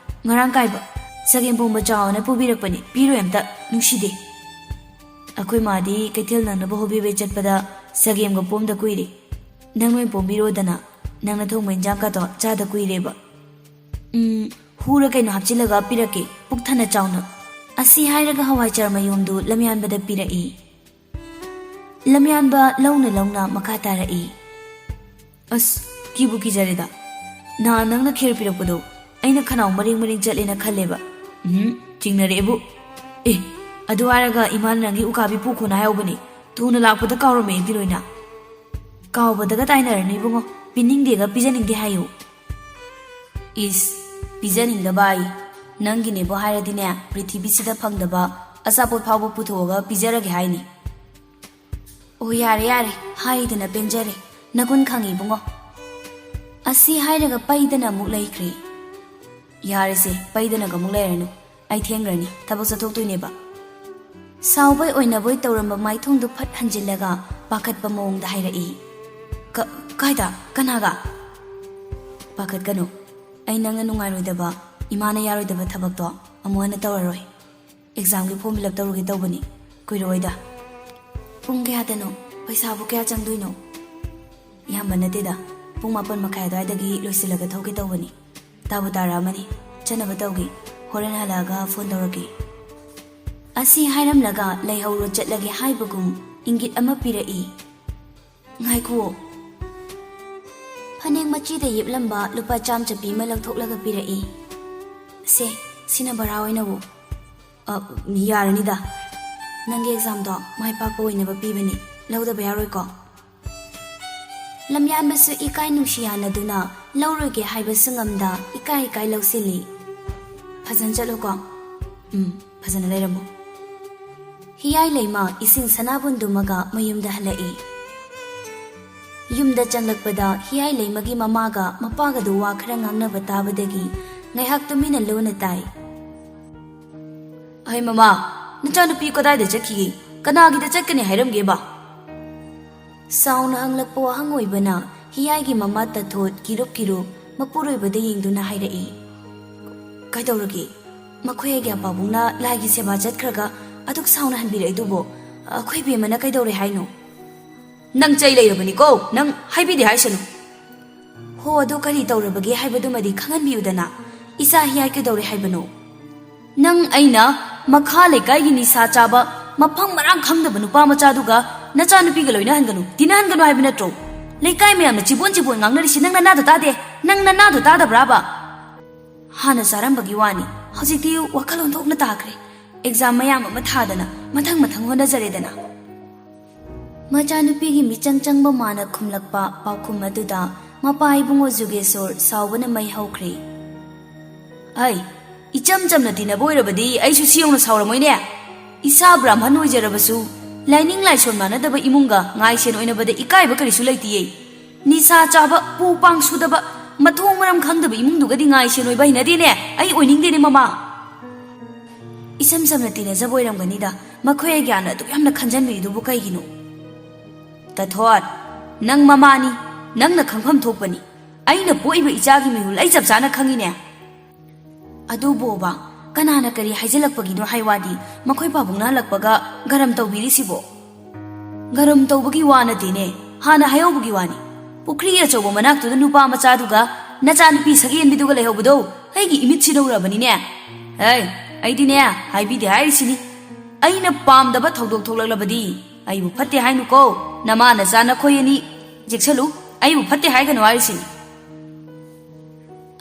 ꯉꯔꯥꯡ ꯀꯥꯏꯕ ꯆꯒꯦꯝꯄꯣꯝꯕ ꯆꯥꯎꯅ ꯄꯨꯕꯤꯔꯛꯄꯅꯤ ꯄꯤꯔꯣꯏ ꯑꯝꯇ ꯅꯨꯡꯁꯤꯗꯦ ꯑꯩꯈꯣꯏ ꯃꯥꯗꯤ ꯀꯩꯊꯦꯜ ꯅꯪꯅꯕ ꯍꯣꯕꯤꯕꯩ ꯆꯠꯄꯗ ꯆꯒꯦꯝꯒ ꯄꯣꯝꯗ ꯀꯨꯏꯔꯦ ꯅꯪ ꯑꯣꯏꯅ ꯄꯣꯝꯕꯤꯔꯣꯗꯅ ꯅꯪꯅ ꯊꯣꯡꯕ ꯏꯟꯖꯥꯡꯒꯗꯣ ꯆꯥꯗ ꯀꯨꯏꯔꯦꯕ ꯍꯨꯔ ꯀꯩꯅꯣ ꯍꯥꯞꯆꯤꯜꯂꯒ ꯄꯤꯔꯛꯀꯦ ꯄꯨꯛ ꯊꯟꯅ ꯆꯥꯎꯅ ꯑꯁꯤ ꯍꯥꯏꯔꯒ ꯍꯋꯥꯏꯆꯥꯔ ꯃꯌꯣꯝꯗꯨ ꯂꯝꯌꯥꯟꯕꯗ ꯄꯤꯔꯛꯏ ꯂꯝꯌꯥꯟꯕ ꯂꯧꯅ ꯃꯈꯥ ꯇꯥꯔꯛꯏ ꯑꯁ ꯀꯤꯕꯨ ꯀꯤꯖꯔꯦꯗ ꯅꯍꯥꯟ ꯅꯪꯅ ꯈꯦꯔ ꯄꯤꯔꯛꯄꯗꯣ ꯑꯩꯅ ꯈꯅꯥꯎ ꯃꯔꯦꯡ ꯆꯠꯂꯦꯅ ꯈꯜꯂꯦꯕ ꯆꯤꯡꯅꯔꯛꯑꯦꯕꯨ ꯑꯗꯨ ꯍꯥꯏꯔꯒ ꯏꯃꯥꯅ ꯅꯪꯒꯤ ꯎꯀꯥꯕꯤ ꯄꯨꯈꯣꯅ ꯍꯥꯏꯍꯧꯕꯅꯤ ꯊꯨꯅ ꯂꯥꯛꯄꯗ ꯀꯥꯎꯔꯝꯃꯦ ꯑꯩꯗꯤ ꯂꯣꯏꯅ ꯀꯥꯎꯕꯗꯒ ꯇꯥꯏꯅꯔꯅꯤ ꯏꯕꯨꯡꯉꯣ ꯄꯤꯅꯤꯡꯗꯦꯒ ꯄꯤꯖꯅꯤꯡꯗꯦ ꯍꯥꯏꯌꯨ ꯏꯁ ꯄꯤꯖꯅꯤꯡꯗꯕ ꯑꯩ ꯅꯪꯒꯤꯅꯦꯕꯨ ꯍꯥꯏꯔꯗꯤꯅꯦ ꯄ꯭ꯔꯤꯊꯤꯕꯤꯁꯤꯗ ꯐꯪꯗꯕ ꯑꯆꯥꯄꯣꯠ ꯐꯥꯎꯕ ꯄꯨꯊꯣꯛꯑꯒ ꯄꯤꯖꯔꯒꯦ ꯍꯥꯏꯅꯤ ꯑꯣ ꯌꯥꯔꯦ ꯍꯥꯏꯗꯅ ꯄꯦꯟꯖꯔꯦ ꯅꯒꯨꯟ ꯈꯪꯉꯤ ꯏꯕꯨꯡꯉꯣ ꯑꯁꯤ ꯍꯥꯏꯔꯒ ꯄꯩꯗꯅ ꯑꯃꯨꯛ ꯂꯩꯈ꯭ꯔꯦ ꯌꯥꯔꯦꯁꯦ ꯄꯩꯗꯅꯒ ꯑꯃꯨꯛ ꯂꯩꯔꯅꯨ ꯑꯩ ꯊꯦꯡꯈ꯭ꯔꯅꯤ ꯊꯕꯛ ꯆꯠꯊꯣꯛꯇꯣꯏꯅꯦꯕ ꯁꯥꯎꯕꯩ ꯑꯣꯏꯅꯕꯣꯏ ꯇꯧꯔꯝꯕ ꯃꯥꯏꯊꯣꯡꯗꯨ ꯐꯠ ꯍꯟꯖꯤꯜꯂꯒ ꯄꯥꯈꯠꯄ ꯃꯑꯣꯡꯗ ꯍꯥꯏꯔꯛꯏ ꯀꯥꯏꯗ ꯀꯅꯥꯒ ꯄꯥꯈꯠꯀꯅꯨ ꯑꯩ ꯅꯪꯅ ꯅꯨꯡꯉꯥꯏꯔꯣꯏꯗꯕ ꯏꯃꯥꯅ ꯌꯥꯔꯣꯏꯗꯕ ꯊꯕꯛꯇꯣ ꯑꯃꯨꯛ ꯍꯟꯅ ꯇꯧꯔꯔꯣꯏ ꯑꯦꯛꯖꯥꯝꯒꯤ ꯐꯣꯔꯝ ꯐꯤꯜ ꯑꯞ ꯇꯧꯔꯨꯒꯦ ꯇꯧꯕꯅꯤ ꯀꯨꯏꯔꯣꯏꯗ ꯄꯨꯡ ꯀꯌꯥꯗꯅꯣ ꯄꯩꯁꯥꯕꯨ ꯀꯌꯥ ꯆꯪꯗꯣꯏꯅꯣ ꯌꯥꯝꯕ ꯅꯠꯇꯦꯗ ꯄꯨꯡ 4:30 ꯑꯗꯨꯋꯥꯏꯗꯒꯤ ꯂꯣꯏꯁꯤꯜꯂꯒ ꯊꯧꯒꯦ ꯇꯧꯕꯅꯤ ꯇꯥꯕꯨ ꯇꯥꯔꯛꯑꯃꯅꯤ ꯆꯠꯅꯕ ꯇꯧꯒꯦ ꯍꯣꯔꯦꯟ ꯍꯜꯂꯛꯑꯒ ꯐꯣꯟ ꯇꯧꯔꯛꯀꯦ ꯑꯁꯤ ꯍꯥꯏꯔꯝꯂꯒ ꯂꯩꯍꯧꯔꯣ ꯆꯠꯂꯒꯦ ꯍꯥꯏꯕꯒꯨꯝ ꯏꯪꯒꯤꯠ ꯑꯃ ꯄꯤꯔꯛꯏ ꯉꯥꯏꯈꯨꯑꯣ ꯐꯅꯦꯛ ꯃꯆꯤꯗ ꯌꯦꯞꯂꯝꯕ ꯂꯨꯄꯥ 100 ꯆꯞꯄꯤ ꯑꯃ ꯂꯧꯊꯣꯛꯂꯒ ꯄꯤꯔꯛꯏ ꯁꯦ ꯁꯤꯅ ꯚꯔꯥ ꯑꯣꯏꯅꯕꯨ ꯌꯥꯔꯅꯤꯗ ꯅꯪꯒꯤ ꯑꯦꯛꯖꯥꯝꯗꯣ ꯃꯥꯏ ꯄꯥꯛꯄ ꯑꯣꯏꯅꯕ ꯄꯤꯕꯅꯤ ꯂꯧꯗꯕ ꯌꯥꯔꯣꯏꯀꯣ ꯂꯝꯌꯥꯟꯕꯁꯨ ꯏꯀꯥꯏ ꯅꯨꯡꯁꯤ ꯌꯥꯅꯗꯨꯅ ꯂꯧꯔꯣꯏꯒꯦ ꯍꯥꯏꯕꯁꯨ ꯉꯝꯗ ꯏꯀꯥꯏ ꯂꯧꯁꯤꯜꯂꯤ ꯐꯖꯅ ꯆꯠꯂꯨꯀꯣ ꯐꯖꯅ ꯂꯩꯔꯝꯃꯨ ꯍꯤꯌꯥꯏ ꯂꯩꯃ ꯏꯁꯤꯡ ꯁꯅꯥꯕꯨꯟꯗꯨꯃꯒ ꯃꯌꯨꯝꯗ ꯍꯜꯂꯛꯏ ꯌꯨꯝꯗ ꯆꯪꯂꯛꯄꯗ ꯍꯤꯌꯥꯏ ꯂꯩꯃꯒꯤ ꯃꯃꯥꯒ ꯃꯄꯥꯒꯗꯨ ꯋꯥ ꯈꯔ ꯉꯥꯡꯅꯕ ꯇꯥꯕꯗꯒꯤ ꯉꯥꯏꯍꯥꯛ ꯇꯨꯃꯤꯟꯅ ꯂꯣꯟꯅ ꯇꯥꯏ ꯑꯩ ꯃꯃꯥ ꯅꯆꯥꯅꯨꯄꯤ ꯀꯗꯥꯏꯗ ꯆꯠꯈꯤꯒꯦ ꯀꯅꯥꯒꯤꯗ ꯆꯠꯀꯅꯤ ꯍꯥꯏꯔꯝꯒꯦꯕ ꯁꯥꯎꯅ ꯍꯪꯂꯛꯄ ꯋꯥꯍꯪ ꯑꯣꯏꯕꯅ ꯍꯤꯌꯥꯏꯒꯤ ꯃꯃꯥ ꯇꯊꯣꯠ ꯀꯤꯔꯨꯞ ꯃꯄꯨꯔꯣꯏꯕꯗ ꯌꯦꯡꯗꯨꯅ ꯍꯥꯏꯔꯛꯏ ꯀꯩꯗꯧꯔꯒꯦ ꯃꯈꯣꯏ ꯑꯩꯒꯤ ꯄꯥꯕꯨꯡꯅ ꯂꯥꯏꯒꯤ ꯁꯦꯕꯥ ꯆꯠꯈ꯭ꯔꯒ ꯑꯗꯨꯛ ꯁꯥꯎꯅ ꯍꯟꯕꯤꯔꯛꯏꯗꯨꯕꯨ ꯑꯩꯈꯣꯏ ꯕꯦꯝꯃꯅ ꯀꯩꯗꯧꯔꯦ ꯍꯥꯏꯅꯣ ꯅꯪ ꯆꯩ ꯂꯩꯔꯕꯅꯤꯀꯣ ꯅꯪ ꯍꯥꯏꯕꯤꯗꯦ ꯍꯥꯏꯁꯅꯨ ꯍꯣ ꯑꯗꯨ ꯀꯔꯤ ꯇꯧꯔꯕꯒꯦ ꯍꯥꯏꯕꯗꯨꯃꯗꯤ ꯈꯪꯍꯟꯕꯤꯌꯨꯗꯅ ꯏꯆꯥ ꯍꯤꯌꯥꯏ ꯀꯩꯗꯧꯔꯦ ꯍꯥꯏꯕꯅꯣ ꯅꯪ ꯑꯩꯅ ꯃꯈꯥ ꯂꯩꯀꯥꯏꯒꯤ ꯅꯤꯁꯥ ꯆꯥꯕ ꯃꯐꯝ ꯃꯔꯥꯡ ꯈꯪꯗꯕ ꯅꯨꯄꯥ ꯃꯆꯥꯗꯨꯒ ꯅꯆꯥꯅꯨꯄꯤꯒ ꯂꯣꯏꯅꯍꯟꯒꯅꯨ ꯇꯤꯟꯅꯍꯟꯒꯅꯨ ꯍꯥꯏꯕ ꯅꯠꯇ꯭ꯔꯣ ꯂꯩꯀꯥꯏ ꯃꯌꯥꯝꯅ ꯆꯤꯕꯣꯟ ꯉꯥꯡꯅꯔꯤꯁꯤ ꯅꯪ ꯅꯅꯥꯗꯣ ꯇꯥꯗꯦ ꯅꯪ ꯅꯅꯥꯗꯣ ꯇꯥꯗꯕ꯭ꯔꯥꯕ ꯍꯥꯟꯅ ꯆꯥꯔꯝꯕꯒꯤ ꯋꯥꯅꯤ ꯍꯧꯖꯤꯛꯇꯤ ꯋꯥꯈꯜꯂꯣꯟ ꯊꯣꯛꯅ ꯇꯥꯈ꯭ꯔꯦ ꯑꯦꯛꯖꯥꯝ ꯃꯌꯥꯝ ꯑꯃ ꯊꯥꯗꯅ ꯃꯊꯪ ꯍꯣꯠꯅꯖꯔꯦꯗꯅ ꯃꯆꯥꯅꯨꯄꯤꯒꯤ ꯃꯤꯆꯪ ꯆꯪꯕ ꯃꯥꯅ ꯈꯨꯝꯂꯛꯄ ꯄꯥꯎꯈꯨꯝ ꯑꯗꯨꯗ ꯃꯄꯥ ꯏꯕꯨꯡꯉꯣ ꯖꯨꯒꯦꯁꯣꯔ ꯁꯥꯎꯕꯅ ꯃꯩ ꯍꯧꯈ꯭ꯔꯦ ꯏꯆꯝ ꯆꯝꯅ ꯇꯤꯟꯅꯕ ꯑꯣꯏꯔꯕꯗꯤ ꯑꯩꯁꯨ ꯁꯤꯌꯧꯅ ꯁꯥꯎꯔꯝꯃꯣꯏꯅꯦ इसा ब्राह्मण ओइजरबसु lining लाइसोन मानदब इमुंगा ngaisen oinabada ikaiba karisu leitiye nisa chaba pu pang sudaba mathong maram khangdaba imungdugadi ngaisen oiba hinadine ai oiningdene mama isam samna tina jaboiramganida makhoi gyana du yamna khanjanmi dubu kaigino tathot nang mamani nangna khangpham thokpani aina poiba ichagi mihul ai chap chana khangine adu boba kanana kari haijalakpagino haiwadi makhoi pabungna lakpaga garam tawbiri sibo garam tawbagi wana dine hana hayobagi wani pukri achobo manaktu da nupa macha duga nacha nupi sagen biduga lehobdo aigi imit sidorabani ne hey aidi ne haibi de haisini aina pamdaba thodok tholaklabadi aibu phatte hainu ko nama na jana khoyani jeksalu aibu phatte haigano haisini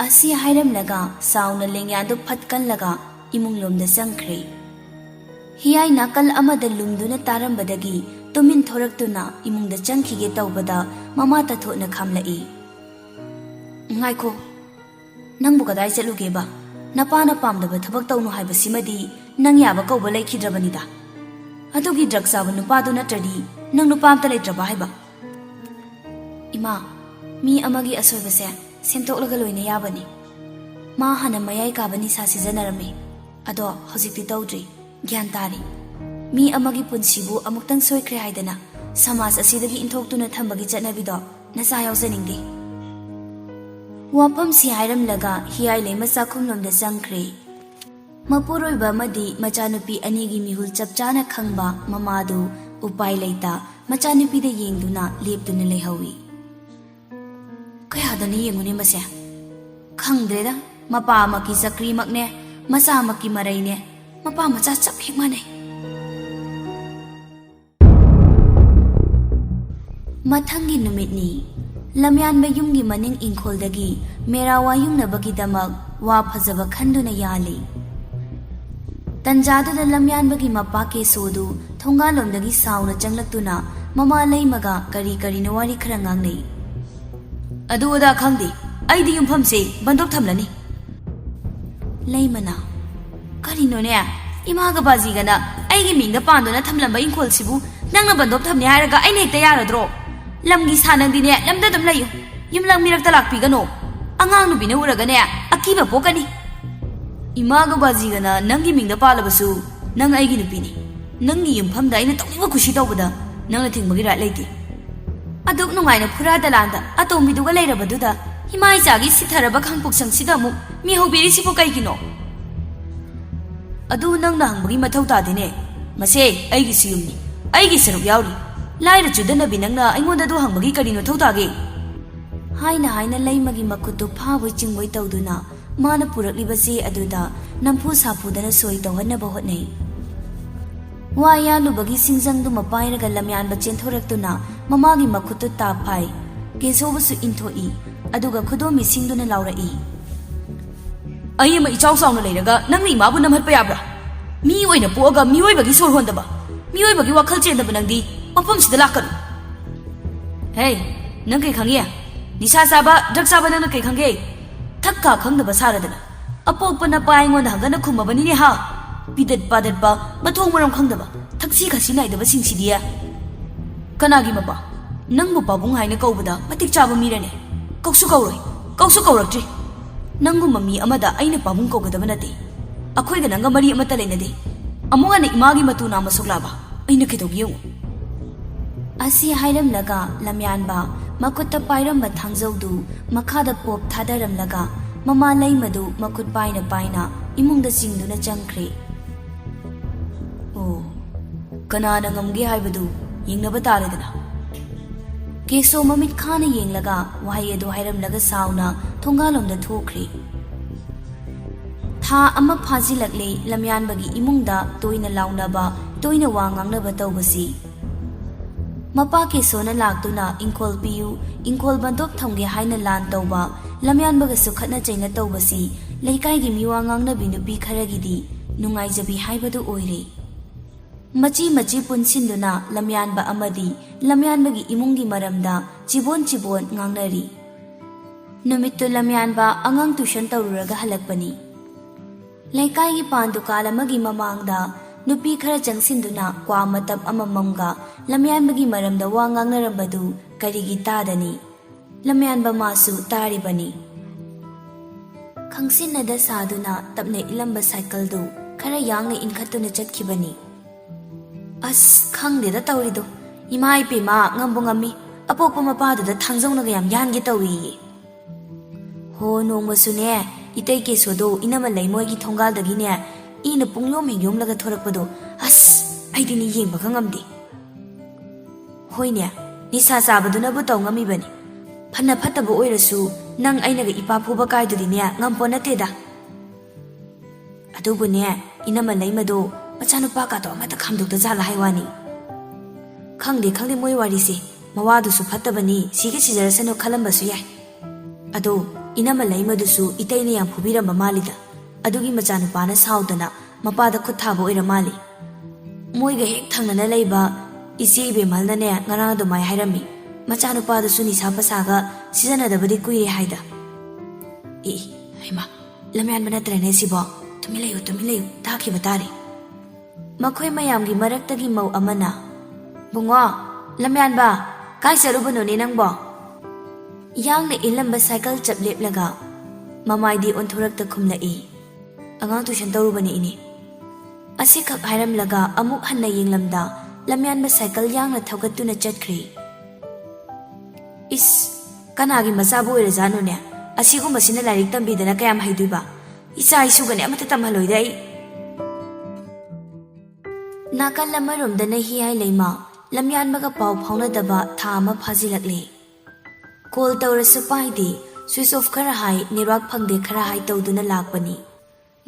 asi hairam laga sauna lengyadu phatkan laga imung lomda sangkhre hiyai nakal amada lumduna tarambadagi tumin thoraktuna imungda changkhige tawbada mama ta thona khamlai ngai ko nangbu kadai chaluge ba napana pamdaba thabak tawnu haiba simadi nang yaba kawba laikhidrabanida adugi drug saba nupa du natradi nang nupa amta leitraba haiba ima mi amagi asoibase semtoklaga loina yabani ma hana mayai kabani sa sijanarame ado hojikti tawdri gyan tari mi amagi punsibu amuktang soikre haidana samas asidagi inthokutuna thambagi chatnabido nasa yawjaningdi wapam si hairam laga hiyai lema sakhumlomda changkhre mapuroiba madi machanupi anigi mihul chapchana khangba mamadu upai leita machanupi de yengduna leptuna lehawi kayadani yengune mase khangdreda mapa maki sakri makne masa maki maraine mapa macha chap hekmane mathangi numitni lamyan mayumgi maning ingkholdagi mera wayungnabagi damak wa phajaba khanduna yali tanjadu da lamyan bagi mapa ke sodu thongalomdagi sauna changlaktuna mama leimaga kari kari no wari khara ngangnei adu da khangdi aidi yumpham se bandok thamlani leimana kari no ne imaga baji gana aigi mingda pandona thamlamba ingkhol sibu nangna bandok thamni haraga aine hekta yaradro lamgi sanangdi ne lamda dum layu yumlang mirakta lakpi gano angang nu bina uraga ne akiba pokani imaga baji gana nangi mingda palabasu nang aigi nu pini nangi yumpham da aina tawniwa khushi tawbada nangna thingmagi ra leiti aduk nungaina phura dalanda atombi duga leirabaduda himai chagi sitharaba khangpuk sangsida mu mi hobiri sipo kaigino adu nangna hangbagi mathau tadine mase aigi siyumni aigi saruk yauri laira chudana binangna aingonda du hangbagi karino thautage haina leimagi makutu phabu chingoi tawduna mana purakliba se aduda nampu sapudana soi tawhanaba hotnei wa yalubagi singjangdu mapairaga lamyanba chenthoraktuna mamagi makutu taphai kesobusu inthoi aduga khudomi singduna laurai ayema ichau sauna leiraga nangni imabu namhatpa yabra mi oina poga mi oibagi sor hondaba mi oibagi wakhal chendaba nangdi mafam sida lakanu hey nang kai khangiya nisa saba drug saba nang kai khange thakka khangdaba saradana apokpana pai ngon hangana khumabani ne ha pidat padat ba mathong maram khangdaba thaksi khasi naidaba singsidiya kanagi mapa nangbu pabung haina kaubada matik chaba mirane kausu kaurakti nanggu mami amada aina pabung kaugadaba nate akhoiga nanga mari amata leinade amuga ne imagi matu nama soklaba aina kedogiyo asi hairam laga lamyanba makutta pairamba thangjaudu makhada pop thadaram laga mama leimadu makut paina imungda singduna changkhre oh kanana ngamge haibadu yingnaba taredana keso mamit khana yenglaga wahai edu hairam laga sauna thongalomda thokre tha ama phajilakle lamyanbagi imungda toina launaba toina wangangnaba tawbasi mapa ke sona laktuna ingkol piu ingkol bandok thamge haina lan tawba lamyanbaga sukhatna chaina tawbasi leikai gi miwangang na binupi kharagidi nungai jabi haibadu oire machi punsinduna lamyanba amadi lamyanbagi imungi maramda chibon ngangnari numittu lamyanba angang tuition tawruraga halakpani leikai gi pandu kalamagi mamangda नुपी खरा चंगसिंदुना क्वा मतम अमममगा लमयानबगी मरमदा वा ngangnarambadu karigi tadani lamyanba masu taribani khangsinada saduna tapne ilamba cycle du khara yangna inkhatuna chatkibani as khangdeda tawrido imai pima ngambungami apokpa mapaduda thangjongnaga yam yangi tawi ho nongmasune itay ke sodo inama laimoigi thongal ne ina punglom hingyom laga thorakpado as aidini yengba khangamdi hoine nisa sabaduna bu tawngami bani phanna phataba oirasu nang ainaga ipa phuba kaidudi ne ngampo nateda adubu ne inama laimado machanupa ka to amata khamdukta jala haiwani khangde moi wari se mawadu su phattabani sige sijarasano khalambasu yai ado inama laimadusu itaine yam phubiramba malida adugi machanupana saudana mapada khutthaba oira mali moiga hek thangnana leiba ichi bemalna ne ngarang do mai hairami machanupadusu ni sapasaga sijanadabadi kuire haida haima lamyan bana trene sibo tumilayu takhi batari makhoi mayamgi maraktagi mau amana bungo lamyan ba kai sarubano ne nangbo yang ilamba cycle chaplep laga mamai di onthorak ta khumla e angang tuition tawrubani ini asikak hairam laga amuk hanna yenglamda lamyan ba cycle yang na thogatuna chatkhri is kanagi masabu irjanu ne asigu masina larik tambi dana kayam haiduba isa isu gane amata tamhaloi dai nakal lamarum dana hi hai leima lamyan ba ka pau phauna daba tha ma phajilakle call tawrasu paidi switch off khara hai network phangde khara hai tawduna lakpani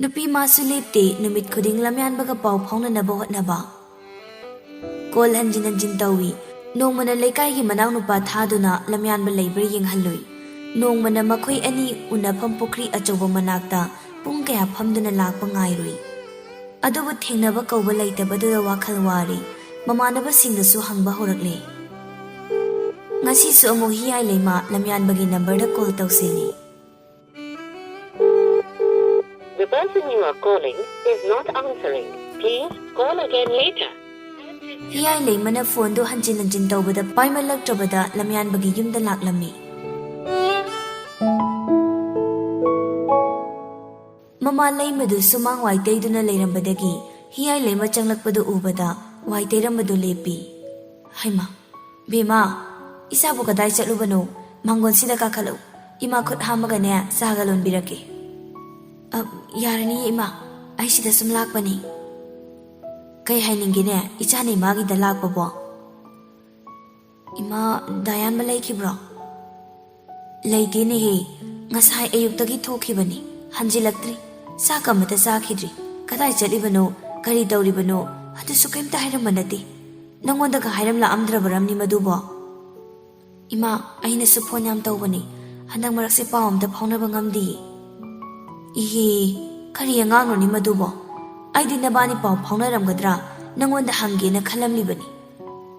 nupi masu lepte numit khuding lamyan baga pau phauna na bo hotnaba call hanjin tawi nongmana leikai gi manaw nupa thaduna lamyan ba leibre yeng halloi nongmana makhoi ani unafam pokri achoba manakta pung kaya phamduna lakpa ngairui adubu thengnaba kauba leitabadu wakhal wari mamanaba singdasu hangba horakle ngasi su amu hi ai leima lamyan bagi number da call tawsini The person you are calling is not answering. Please call again later. hi ai leima na phone do hanjin tawbada paimalak trabada lamyan bagi yumda laklami mama leima du sumang wai teiduna leirambadagi hi ai leima changlakpadu ubada wai teirambadu lepi haima bema isabu kadai chatlubano mangon sida ka khalo ima khut hamaga ne sagalon birake yarani ima ai sida sum lakpani kai hainingi ne ichani magi da lakpa bo ima dayan malai khibro leite ne he ngasai ayuktagi thokhibani hanjilaktri sakamata sakhidri kadai chalibano kari dawribano adu sukaimta hairammanati nangonda ka hairam la amdrabaram ni madubo ima aina su phone yam tawbani handang marakse pawam da phauna bangamdi ihi kari angang no ni madubo aidi nabani paw phauna ramgadra nangonda hange na khalamli bani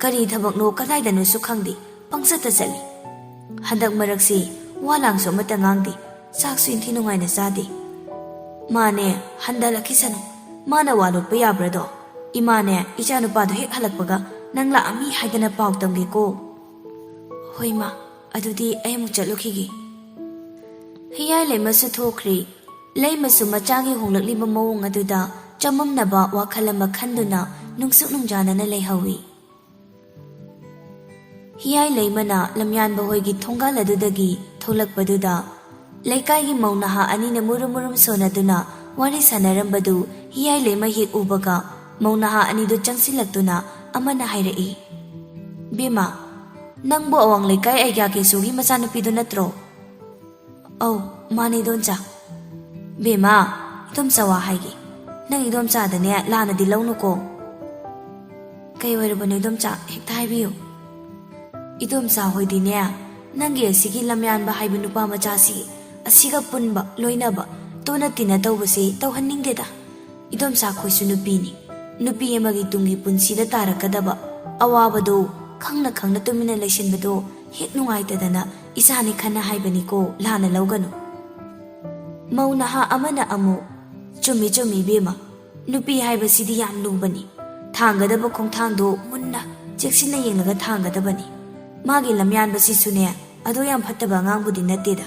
kari thabak no kadai da no su khangdi pangsata chali handang marakse walang so mata ngangdi sak suin thi nungai na sadi mane handala kisanu mana walot pa yabrado imane ichanu pa do hek halakpaga nangla ami haidana paw tamge ko hoima adudi aymu chalukhigi hiyai leimasu thokri leimasu machagi honglakli ba mawong aduda chamamnaba wakhalama khanduna nungsuk nungjana na leihawi hiyai leimana lamyan ba hoigi thongal adudagi tholakpaduda leikai gi maunaha ani na murum sonaduna wari sanarambadu hiyai leima hi ubaga maunaha ani du changsilaktuna amana hairai bima nangbo awang leikai ai kya ke sugi machanupi do natro au mani doncha bema idom sawa haigi nang idom cha da ne lana di launu ko kai werbo ne idom cha hek thai biu idom sa hoi di ne nangi asigi lamyan ba haibu nupa macha si asiga punba loinaba tona tina tawbasi tawhanning da idom sa khoi su nupi amagi tungi punsi da tarakadaba awabado khangna tumina leisinbado hek nungaitadana isani khana haibani ko lana lawganu maunaha amana amu chumi bema नुपी हाइबसिदि याम लुबनी थांगदब खोंथांदो मुन्ना चेक्सिना येंगलगा थांगदबनी मागी लमयानबसिसुने अदो याम फत्तबा अंगांगबुदि नत्तेदा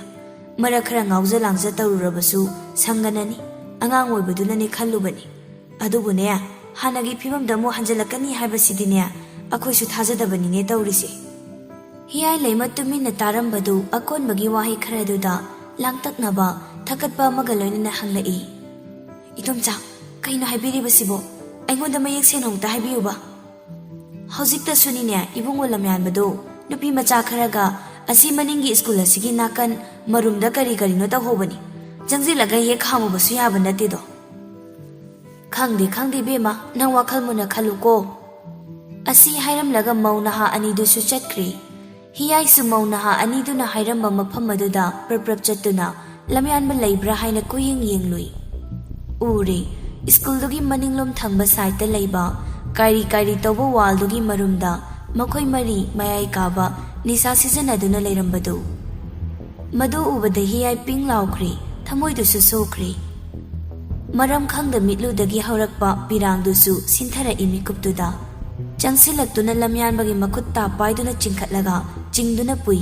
मरा खरा ngaवजा लांगजा तरुरबसु संगननी अंगांग ओइबदुननी खल्लुबनी अदुबुने हानगी फिबमदा मो हंजलकनी हाइबसिदिने अखोइसु थाजदबनिने तौरिसे हियाय lemma तुमिना तारंबदु अकोनबगी वाही खरादुदा लांगतकनबा थकतपा मगा लोइनना हंगलई इदोमचा कइनो हाइबिरिबसिबो अइगोंदा मयेक सेनोंता हाइबियुबा हौजिकता सुनिने इबुंगो लमयानबदु नुपी मचा खरागा असी मनिंगी school असिगी नाकन मरुमदा करी करिनो तहोबनी जंगजिलगा हे खामुबसु याबा नतेदो खांगदे खांगदे बेमा नंग वाखल मुना खलुको असी हाइरमलगा मौनहा अनिदुसु चटख्री हियाइसु मौनहा अनिदुना हाइरमबा मफम अदुदा प्रप्रप चतुना लमयानबा लैब्रा हाइना कुयिंग येंगलुई उरे स्कूलदुगी मनिंगलोम थंगबा साइडता लैबा कारी कारी तौबा वालदुगी मरुमदा मखोय मरी मयाय काबा निसा सिजनदुना लैरंबदु मदु उबदा हियाय पिंग लाउख्री थमोइदुसु सोख्री मरम खंगद मिटलुदगी हौरकपा पिरांगदुसु सिंथरा इमिकुप्तुदा चंगसिलक्तुना लमयानबगी मखुत्ता पाइदुना चिंखटलगा चिंगदुना पुई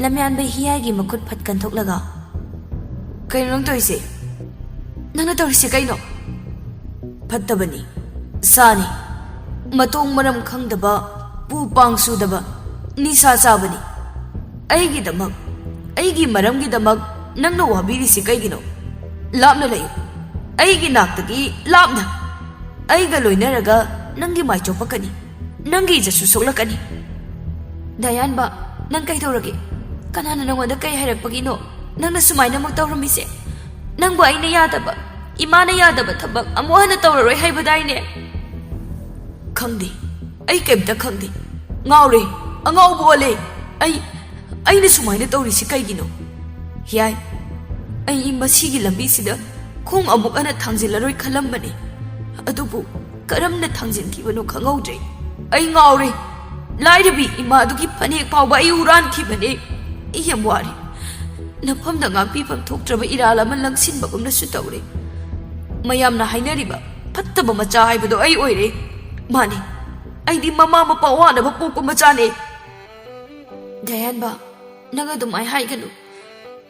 लमयानबा हियायगी मखुत फटकनथोकलगा कइनो नंग तोइसे नंगना तोरिसे कइनो फत्तबनी सानी मतोंग मरम खंगदबा पू पांग सुदबा निसा चाबनी अइगिदमक अइगी मरमगिदमक नंगना वाबिरिसे कइगिनो लापना लयु अइगी नाक्तगी लापना अइगा लोइनरगा नंगी माइचोपकनी नंगी जसु सोलकनी दयानबा नंग कइदौरगे कनाना नंगोंदा कइ हाइरकपगिनो नंगना सुमाइना मक तौरमिसे नंगबु अइना यादबा इमाना यादबा थबक अमुहना तौररोय हाइबदाइने खंगदे अइ केमता खंगदे ngaure angau bole ai ne sumaina tawrisi kaigino hiai ai masigi lambi sida khong amuk ana thangjilaroi khalambani adubu karamna thangjinkhibano khangaudre ai ngaure lairebi ima adugi phanek pawba ai uran khibane iyam wari nafamda ngakpi pham thoktraba irala man langsinba gumna su tawre mayamna hainariba fattaba macha haibado ai oire mani अइदी ममा मपा वानबा पोको मचाने दयानबा नंग अदुम आइ हाइगनु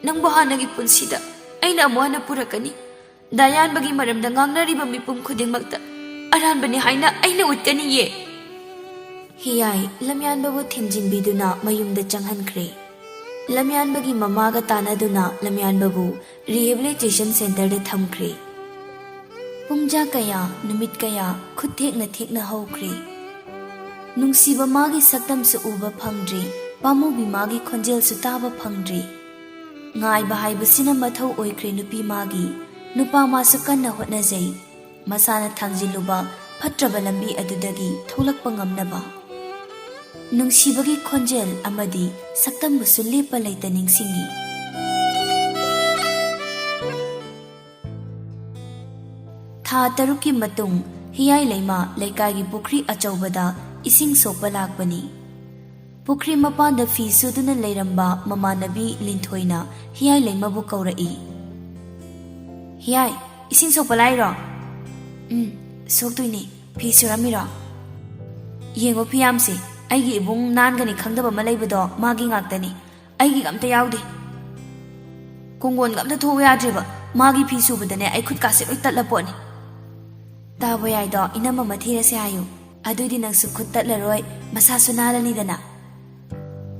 नंगबा हानगी पुनसिदा अइना अमुहना पुरकनी दयानबगी मरमदा ngangnariba mipum khudingmakta aranbani haina अइना उtkani ये हियाय लमयानबाबु थिमजिनबिदुना मयुमदा चंगहनख्रे लमयानबगी ममागा तानादुना लमयानबाबु rehabilitation centre दे थमख्रे पुंगजा कया नुमित कया खुथेकना थेकना हौख्रे नुंसीबा मागी सक्तम से उबा फंगद्री पामुबी मागी खोंजेल सु ताबा फंगद्री ngaइबा हाइबसिना मथौ ओइख्रे नुपी मागी नुपा मासु कन्ना होटनाजै मसाना थांजिलुबा फट्रबा लंबी अदुदगी थोलकपा ngamnaba नुंसीबगी खोंजेल अमदी सक्तमबुसु लेपा लैता निंगसिंगी था तरुकी मतुंग हियाय लैमा लैकागी पुखरी अचौबदा इसिंग सोपा लाकबनी पुखरी मपानदा फी सुदुना लैरंबा ममानबी लिंथोइना हियाय लैमाबु कौरई हियाय इसिंग सोपा लाइरो सोक्तुइने फी सुरामिरो येंगो फियामसे अइगी इबुंग नानगनी खंगदबा मा लैबदो मागी ngaktani अइगी गमता यावदे कोंगोन गमता थो याद्रेबा मागी फी सुबदने अइ खुद कासे लोइ तत्लपोनी ताबो याइदो इनम मथीरसे आयु अदुदी नंसु खुद तत्लरोय मसा सुनालनीदना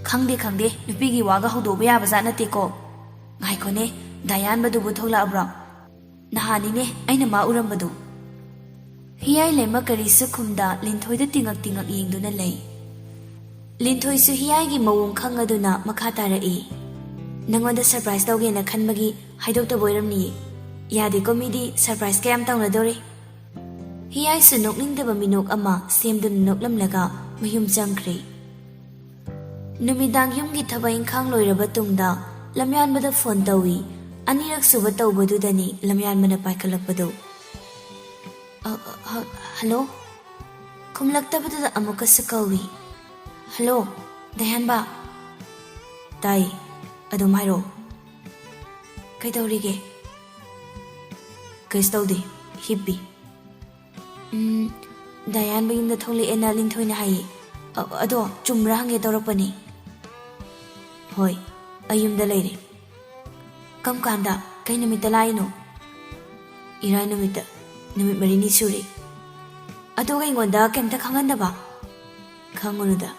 खंगदे खंगदे नुपीगी वागा हौदोबा याबा जा नतेको ngaikone दयानबदुबु थोलाब्रो नहानिने अइना मा उरंबदु हियाय लेमा करिसु खुमदा लिंथोइदा तिंगक तिंगक येंगदुना लै लिंथोइसु हियायगी मवुंग खंगदुना मखा तारई नंगोंदा सरप्राइज तौगेना खनबगी हाइदोक्ता बोइरमनी यादेको मिदी सरप्राइज कयाम तौनदोरे हियाय से नोकनिंगदबा मिनोक अमा सेमदुन नोकलमलगा मयुम चंख्रे नुमिदांग युमगी थबा इंखांग लोइरबा तुंगदा लमयानबदा फोन तौई अनिरक सुबा तौबदुदनी लमयानबना पाइखलकपदो हेलो खुमलक्तबदुदा अमुकस कौई हेलो दयानबा ताई अदुम हाइरो कैदौरिगे कैस तौदे हिप्पी ꯗꯥꯌꯥꯟꯕ ꯌꯨꯝꯗ ꯊꯣꯛꯂꯛꯑꯦꯅ ꯂꯤꯟꯊꯣꯏꯅ ꯍꯥꯏꯌꯦ. ꯑꯗꯣ ꯆꯨꯝꯕ꯭ꯔꯥ ꯍꯪꯒꯦ ꯇꯧꯔꯛꯄꯅꯤ. ꯍꯣꯏ, ꯑꯩ ꯌꯨꯝꯗ ꯂꯩꯔꯦ. ꯀꯔꯝ ꯀꯥꯟꯗ, ꯀꯩ ꯅꯨꯃꯤꯠꯇ ꯂꯥꯛꯏꯅꯣ? ꯏꯔꯥꯏ ꯅꯨꯃꯤꯠꯇ, ꯅꯨꯃꯤꯠ 4ꯅꯤ ꯁꯨꯔꯦ. ꯑꯗꯨꯒ ꯑꯩꯉꯣꯟꯗ ꯀꯩꯝꯇ ꯈꯪꯍꯟꯗꯕ? ꯈꯪꯉꯨꯅꯨꯗ,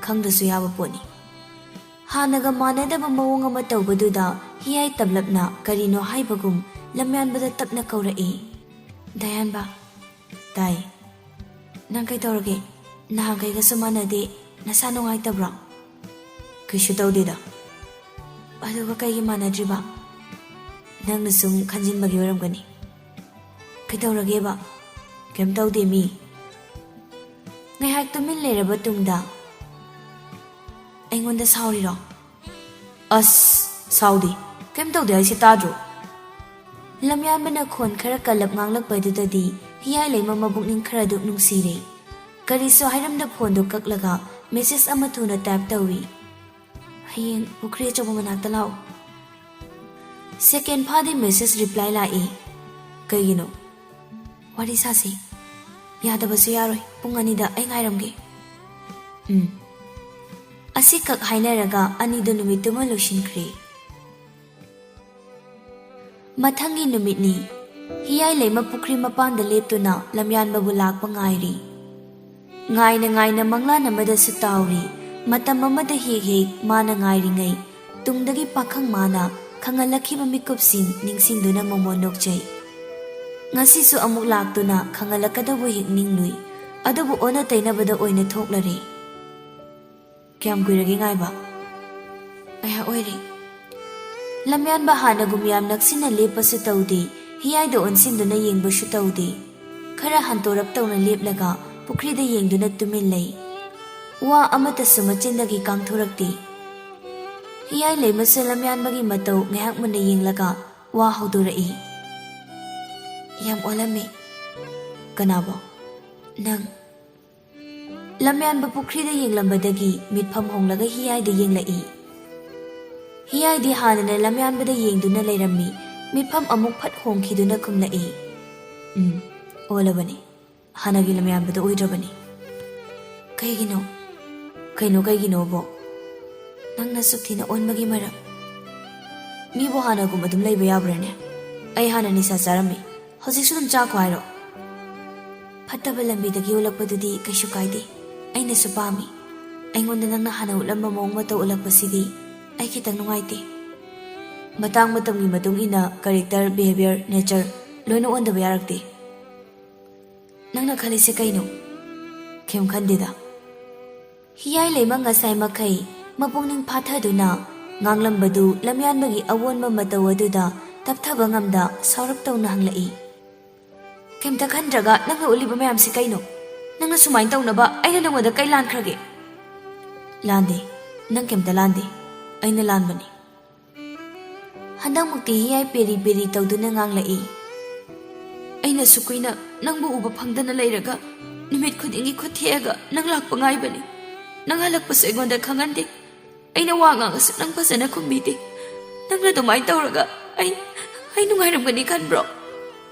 ꯈꯪꯗ꯭ꯔꯁꯨ ꯌꯥꯕ ꯄꯣꯠꯅꯤ. ꯍꯥꯟꯅꯒ ꯃꯥꯟꯅꯗꯕ ꯃꯑꯣꯡ ꯑꯃ ꯇꯧꯕꯗꯨꯗ ꯍꯤꯌꯥꯏ ꯇꯞꯂꯞꯅ ꯀꯔꯤꯅꯣ ꯍꯥꯏꯕꯒꯨꯝ ꯂꯝꯌꯥꯟꯕꯗ ꯇꯞꯅ ꯀꯧꯔꯛꯏ. ꯗꯥꯌꯥꯟꯕ. ꯇꯥꯏ. ꯅꯪ ꯀꯩ ꯇꯧꯔꯒꯦ? ꯅꯍꯥꯟꯈꯩꯒꯁꯨ ꯃꯥꯟꯅꯗꯦ. ꯅꯁꯥ ꯅꯨꯡꯉꯥꯏꯇꯕ꯭ꯔꯣ? ꯀꯩꯁꯨ ꯇꯧꯗꯦꯗ. ꯑꯗꯨꯒ ꯀꯩꯒꯤ ꯃꯥꯟꯅꯗ꯭ꯔꯤꯕ? ꯅꯪꯅ ꯁꯨꯝ ꯈꯟꯖꯤꯟꯕꯒꯤ ꯑꯣꯏꯔꯝꯒꯅꯤ. ꯀꯩꯗꯧꯔꯒꯦꯕ? ꯀꯩꯝ ꯇꯧꯗꯦ ꯃꯤ. ꯉꯥꯏꯍꯥꯛ ꯇꯨꯃꯤꯟ ꯂꯩꯔꯕ ꯇꯨꯡꯗ, ꯑꯩꯉꯣꯟꯗ ꯁꯥꯎꯔꯤꯔꯣ? ꯑꯁ, ꯁꯥꯎꯗꯦ. ꯀꯩꯝ ꯇꯧꯗꯦ ꯍꯥꯏꯁꯦ ꯇꯥꯗ꯭ꯔꯣ? ꯂꯝꯌꯥꯟꯕꯅ ꯈꯣꯟ ꯈꯔ ꯀꯜꯂꯞ ꯉꯥꯡꯂꯛꯄꯗꯨꯗꯗꯤ ꯍꯤꯌꯥꯏ ꯂꯩꯃ ꯃꯕꯨꯛꯅꯤꯡ ꯈꯔꯗꯨ ꯅꯨꯡꯁꯤꯔꯦ. ꯀꯔꯤꯁꯨ ꯍꯥꯏꯔꯝꯗ ꯐꯣꯟꯗꯨ ꯀꯛꯂꯒ ꯃꯦꯁꯦꯖ ꯑꯃ ꯊꯨꯅ ꯇꯥꯏꯞ ꯇꯧꯏ. ꯍꯌꯦꯡ ꯄꯨꯈ꯭ꯔꯤ ꯑꯆꯧꯕ ꯃꯅꯥꯛꯇ ꯂꯥꯛꯑꯣ. ꯁꯦꯀꯦꯟ ꯐꯥꯗꯦ ꯃꯦꯁꯦꯖ ꯔꯤꯄ꯭ꯂꯥꯏ ꯂꯥꯛꯏ. ꯀꯩꯒꯤꯅꯣ? ꯋꯥꯔꯤ ꯁꯥꯁꯤ. ꯌꯥꯗꯕꯁꯨ ꯌꯥꯔꯣꯏ. ꯄꯨꯡ 2ꯗ ꯑꯩ ꯉꯥꯏꯔꯝꯒꯦ. ꯑꯁꯤꯈꯛ ꯍꯥꯏꯅꯔꯒ ꯑꯅꯤꯗꯨ ꯅꯨꯃꯤꯠꯇꯨꯃ ꯂꯣꯏꯁꯤꯟꯈ꯭ꯔꯦ. ꯃꯊꯪꯒꯤ ꯅꯨꯃꯤꯠꯅꯤ. ꯍꯤꯌꯥꯏ ꯂꯩꯃ ꯄꯨꯈ꯭ꯔꯤ ꯃꯄꯥꯟꯗ ꯂꯦꯞꯇꯨꯅ ꯂꯝꯌꯥꯟꯕꯕꯨ ꯂꯥꯛꯄ ꯉꯥꯏꯔꯤ. ꯉꯥꯏꯅ ꯉꯥꯏꯅ ꯃꯪꯂꯥꯟ ꯑꯃꯗꯁꯨ ꯇꯥꯎꯔꯤ. ꯃꯇꯝ ꯑꯃꯗ ꯍꯦꯛ ꯍꯦꯛ ꯃꯥꯅ ꯉꯥꯏꯔꯤꯉꯩ ꯇꯨꯡꯗꯒꯤ ꯄꯥꯈꯪ ꯃꯥꯅ ꯈꯪꯍꯜꯂꯛꯈꯤꯕ ꯃꯤꯀꯨꯞꯁꯤꯡ ꯅꯤꯡꯁꯤꯡꯗꯨꯅ ꯃꯣꯃꯣꯟ ꯅꯣꯛꯆꯩ. ꯉꯁꯤꯁꯨ ꯑꯃꯨꯛ ꯂꯥꯛꯇꯨꯅ ꯈꯪꯍꯜꯂꯛꯀꯗꯧꯕ ꯍꯦꯛ ꯅꯤꯡꯂꯨꯏ. ꯑꯗꯨꯕꯨ ꯑꯣꯟꯅ ꯇꯩꯅꯕꯗ ꯑꯣꯏꯅ ꯊꯣꯛꯂꯔꯦ. ꯀꯌꯥꯝ ꯀꯨꯏꯔꯒꯦ ꯉꯥꯏꯕ? ꯉꯥꯏꯍꯥꯛ ꯑꯣꯏꯔꯦ. ꯂꯝꯌꯥꯟꯕ ꯍꯥꯟꯅꯒꯨꯝ ꯌꯥꯝ ꯅꯛꯁꯤꯟꯅ ꯂꯦꯞꯄꯁꯨ ꯇꯧꯗꯦ. ꯍꯤꯌꯥꯏꯗ ꯑꯣꯟꯁꯤꯟꯗꯨꯅ ꯌꯦꯡꯕꯁꯨ ꯇꯧꯗꯦ. ꯈꯔ ꯍꯟꯇꯣꯔꯞ ꯇꯧꯅ ꯂꯦꯞꯂꯒ ꯄꯨꯈ꯭ꯔꯤꯗ ꯌꯦꯡꯗꯨꯅ ꯇꯨꯃꯤꯟ ꯂꯩ. ꯋꯥ ꯑꯃꯠꯇꯁꯨ ꯃꯆꯤꯟꯗꯒꯤ ꯀꯥꯡꯊꯣꯔꯛꯇꯦ. ꯍꯤꯌꯥꯏ ꯂꯩꯃꯁꯨ ꯂꯝꯌꯥꯟꯕꯒꯤ ꯃꯇꯧ ꯉꯥꯏꯍꯥꯛ ꯃꯨꯟꯅ ꯌꯦꯡꯂꯒ ꯋꯥ ꯍꯧꯗꯣꯔꯛꯏ. ꯌꯥꯝ ꯑꯣꯜꯂꯝꯃꯤ. ꯀꯅꯥꯕꯣ? ꯅꯪ. ꯂꯝꯌꯥꯟꯕ ꯄꯨꯈ꯭ꯔꯤꯗ ꯌꯦꯡꯂꯝꯕꯗꯒꯤ ꯃꯤꯠꯐꯝ ꯍꯣꯡꯂꯒ ꯍꯤꯌꯥꯏꯗ ꯌꯦꯡꯂꯛꯏ. ꯍꯤꯌꯥꯏꯗꯤ ꯍꯥꯟꯅꯅ ꯂꯝꯌꯥꯟꯕꯗ ꯌꯦꯡꯗꯨꯅ ꯂꯩꯔꯝꯃꯤ. ꯃꯤꯠꯐꯝ ꯑꯃꯨꯛ ꯐꯠ ꯍꯣꯡꯈꯤꯗꯨꯅ ꯈꯨꯝꯂꯛꯏ. ꯑꯣꯜꯂꯕꯅꯤ. ꯍꯥꯟꯅꯒꯤ ꯂꯝꯌꯥꯟꯕꯗ ꯑꯣꯏꯗ꯭ꯔꯕꯅꯤ. ꯀꯩꯒꯤꯅꯣ? ꯀꯩꯒꯤꯅꯣꯕꯣ? ꯅꯪꯅ ꯁꯨꯛ ꯊꯤꯅ ꯑꯣꯟꯕꯒꯤ ꯃꯔꯝ. ꯃꯤꯕꯨ ꯍꯥꯟꯅꯒꯨꯝ ꯑꯗꯨꯝ ꯂꯩꯕ ꯌꯥꯕ꯭ꯔꯥꯅꯦ? ꯑꯩ ꯍꯥꯟꯅ ꯅꯤꯁꯥ ꯆꯥꯔꯝꯃꯤ. ꯍꯧꯖꯤꯛꯁꯨ ꯑꯗꯨꯝ ꯆꯥꯈꯣ ꯍꯥꯏꯔꯣ? ꯐꯠꯇꯕ ꯂꯝꯕꯤꯗꯒꯤ ꯑꯣꯜꯂꯛꯄꯗꯨꯗꯤ ꯀꯩꯁꯨ ꯀꯥꯏꯗꯦ. ꯑꯩꯅꯁꯨ ꯄꯥꯝꯃꯤ. ꯑꯩꯉꯣꯟꯗ ꯅꯪꯅ ꯍꯥꯟꯅ ꯎꯠꯂꯝꯕ ꯃꯑꯣꯡ ꯃꯇꯧ ꯎꯠꯂꯛꯄꯁꯤꯗꯤ ꯑꯩ ꯈꯤꯇꯪ ꯅꯨꯡꯉꯥꯏꯇꯦ. ꯃꯇꯥꯡ ꯃꯇꯝꯒꯤ ꯃꯇꯨꯡ ꯏꯟꯅ ꯀꯦꯔꯦꯛꯇꯔ, ꯕꯤꯍꯦꯕꯤꯌꯔ, ꯅꯦꯆꯔ ꯂꯣꯏꯅ ꯑꯣꯟꯗꯕ ꯌꯥꯔꯛꯇꯦ. ꯅꯪꯅ ꯈꯜꯂꯤꯁꯦ ꯀꯩꯅꯣ? ꯀꯩꯝ ꯈꯟꯗꯦꯗ. ꯍꯤꯌꯥꯏ ꯂꯩꯃ ꯉꯁꯥꯏ ꯃꯈꯩ ꯃꯄꯨꯛꯅꯤꯡ ꯐꯥꯊꯗꯨꯅ ꯉꯥꯡꯂꯝꯕꯗꯨ ꯂꯝꯌꯥꯟꯕꯒꯤ ꯑꯑꯣꯟꯕ ꯃꯇꯧ ꯑꯗꯨꯗ ꯇꯞꯊꯕ ꯉꯝꯗ ꯁꯥꯎꯔꯞ ꯇꯧꯅ ꯍꯪꯂꯛꯏ. ꯀꯩꯝꯇ ꯈꯟꯗ꯭ꯔꯒ ꯅꯪꯅ ꯎꯠꯂꯤꯕ ꯃꯌꯥꯝꯁꯤ ꯀꯩꯅꯣ? ꯅꯪꯅ ꯁꯨꯃꯥꯏꯅ ꯇꯧꯅꯕ ꯑꯩꯅ ꯅꯪꯉꯣꯟꯗ ꯀꯩ ꯂꯥꯟꯈ꯭ꯔꯒꯦ? ꯂꯥꯟꯗꯦ. ꯅꯪ ꯀꯩꯝꯇ ꯂꯥꯟꯗꯦ. ꯑꯩꯅ ꯂꯥꯟꯕꯅꯤ. ꯍꯟꯗꯛꯃꯨꯛꯇꯤ ꯍꯤꯌꯥꯏ ꯄꯦꯔꯤ ꯄꯦꯔꯤ ꯇꯧꯗꯨꯅ ꯉꯥꯡꯂꯛꯏ. ꯑꯩꯅ ꯁꯨ ꯀꯨꯏꯅ ꯅꯪꯕꯨ ꯎꯕ ꯐꯪꯗꯅ ꯂꯩꯔꯒ ꯅꯨꯃꯤꯠ ꯈꯨꯗꯤꯡꯒꯤ ꯈꯨꯠ ꯊꯦꯛꯑꯒ ꯅꯪ ꯂꯥꯛꯄ ꯉꯥꯏꯕꯅꯤ. ꯅꯪ ꯍꯜꯂꯛꯄꯁꯨ ꯑꯩꯉꯣꯟꯗ ꯈꯪꯍꯟꯗꯦ. ꯑꯩꯅ ꯋꯥ ꯉꯥꯡꯉꯁꯨ ꯅꯪ ꯐꯖꯅ ꯈꯨꯝꯕꯤꯗꯦ. ꯅꯪꯅ ꯑꯗꯨꯃꯥꯏꯅ ꯇꯧꯔꯒ ꯑꯩ ꯅꯨꯡꯉꯥꯏꯔꯝꯒꯅꯤ ꯈꯟꯕ꯭ꯔꯣ?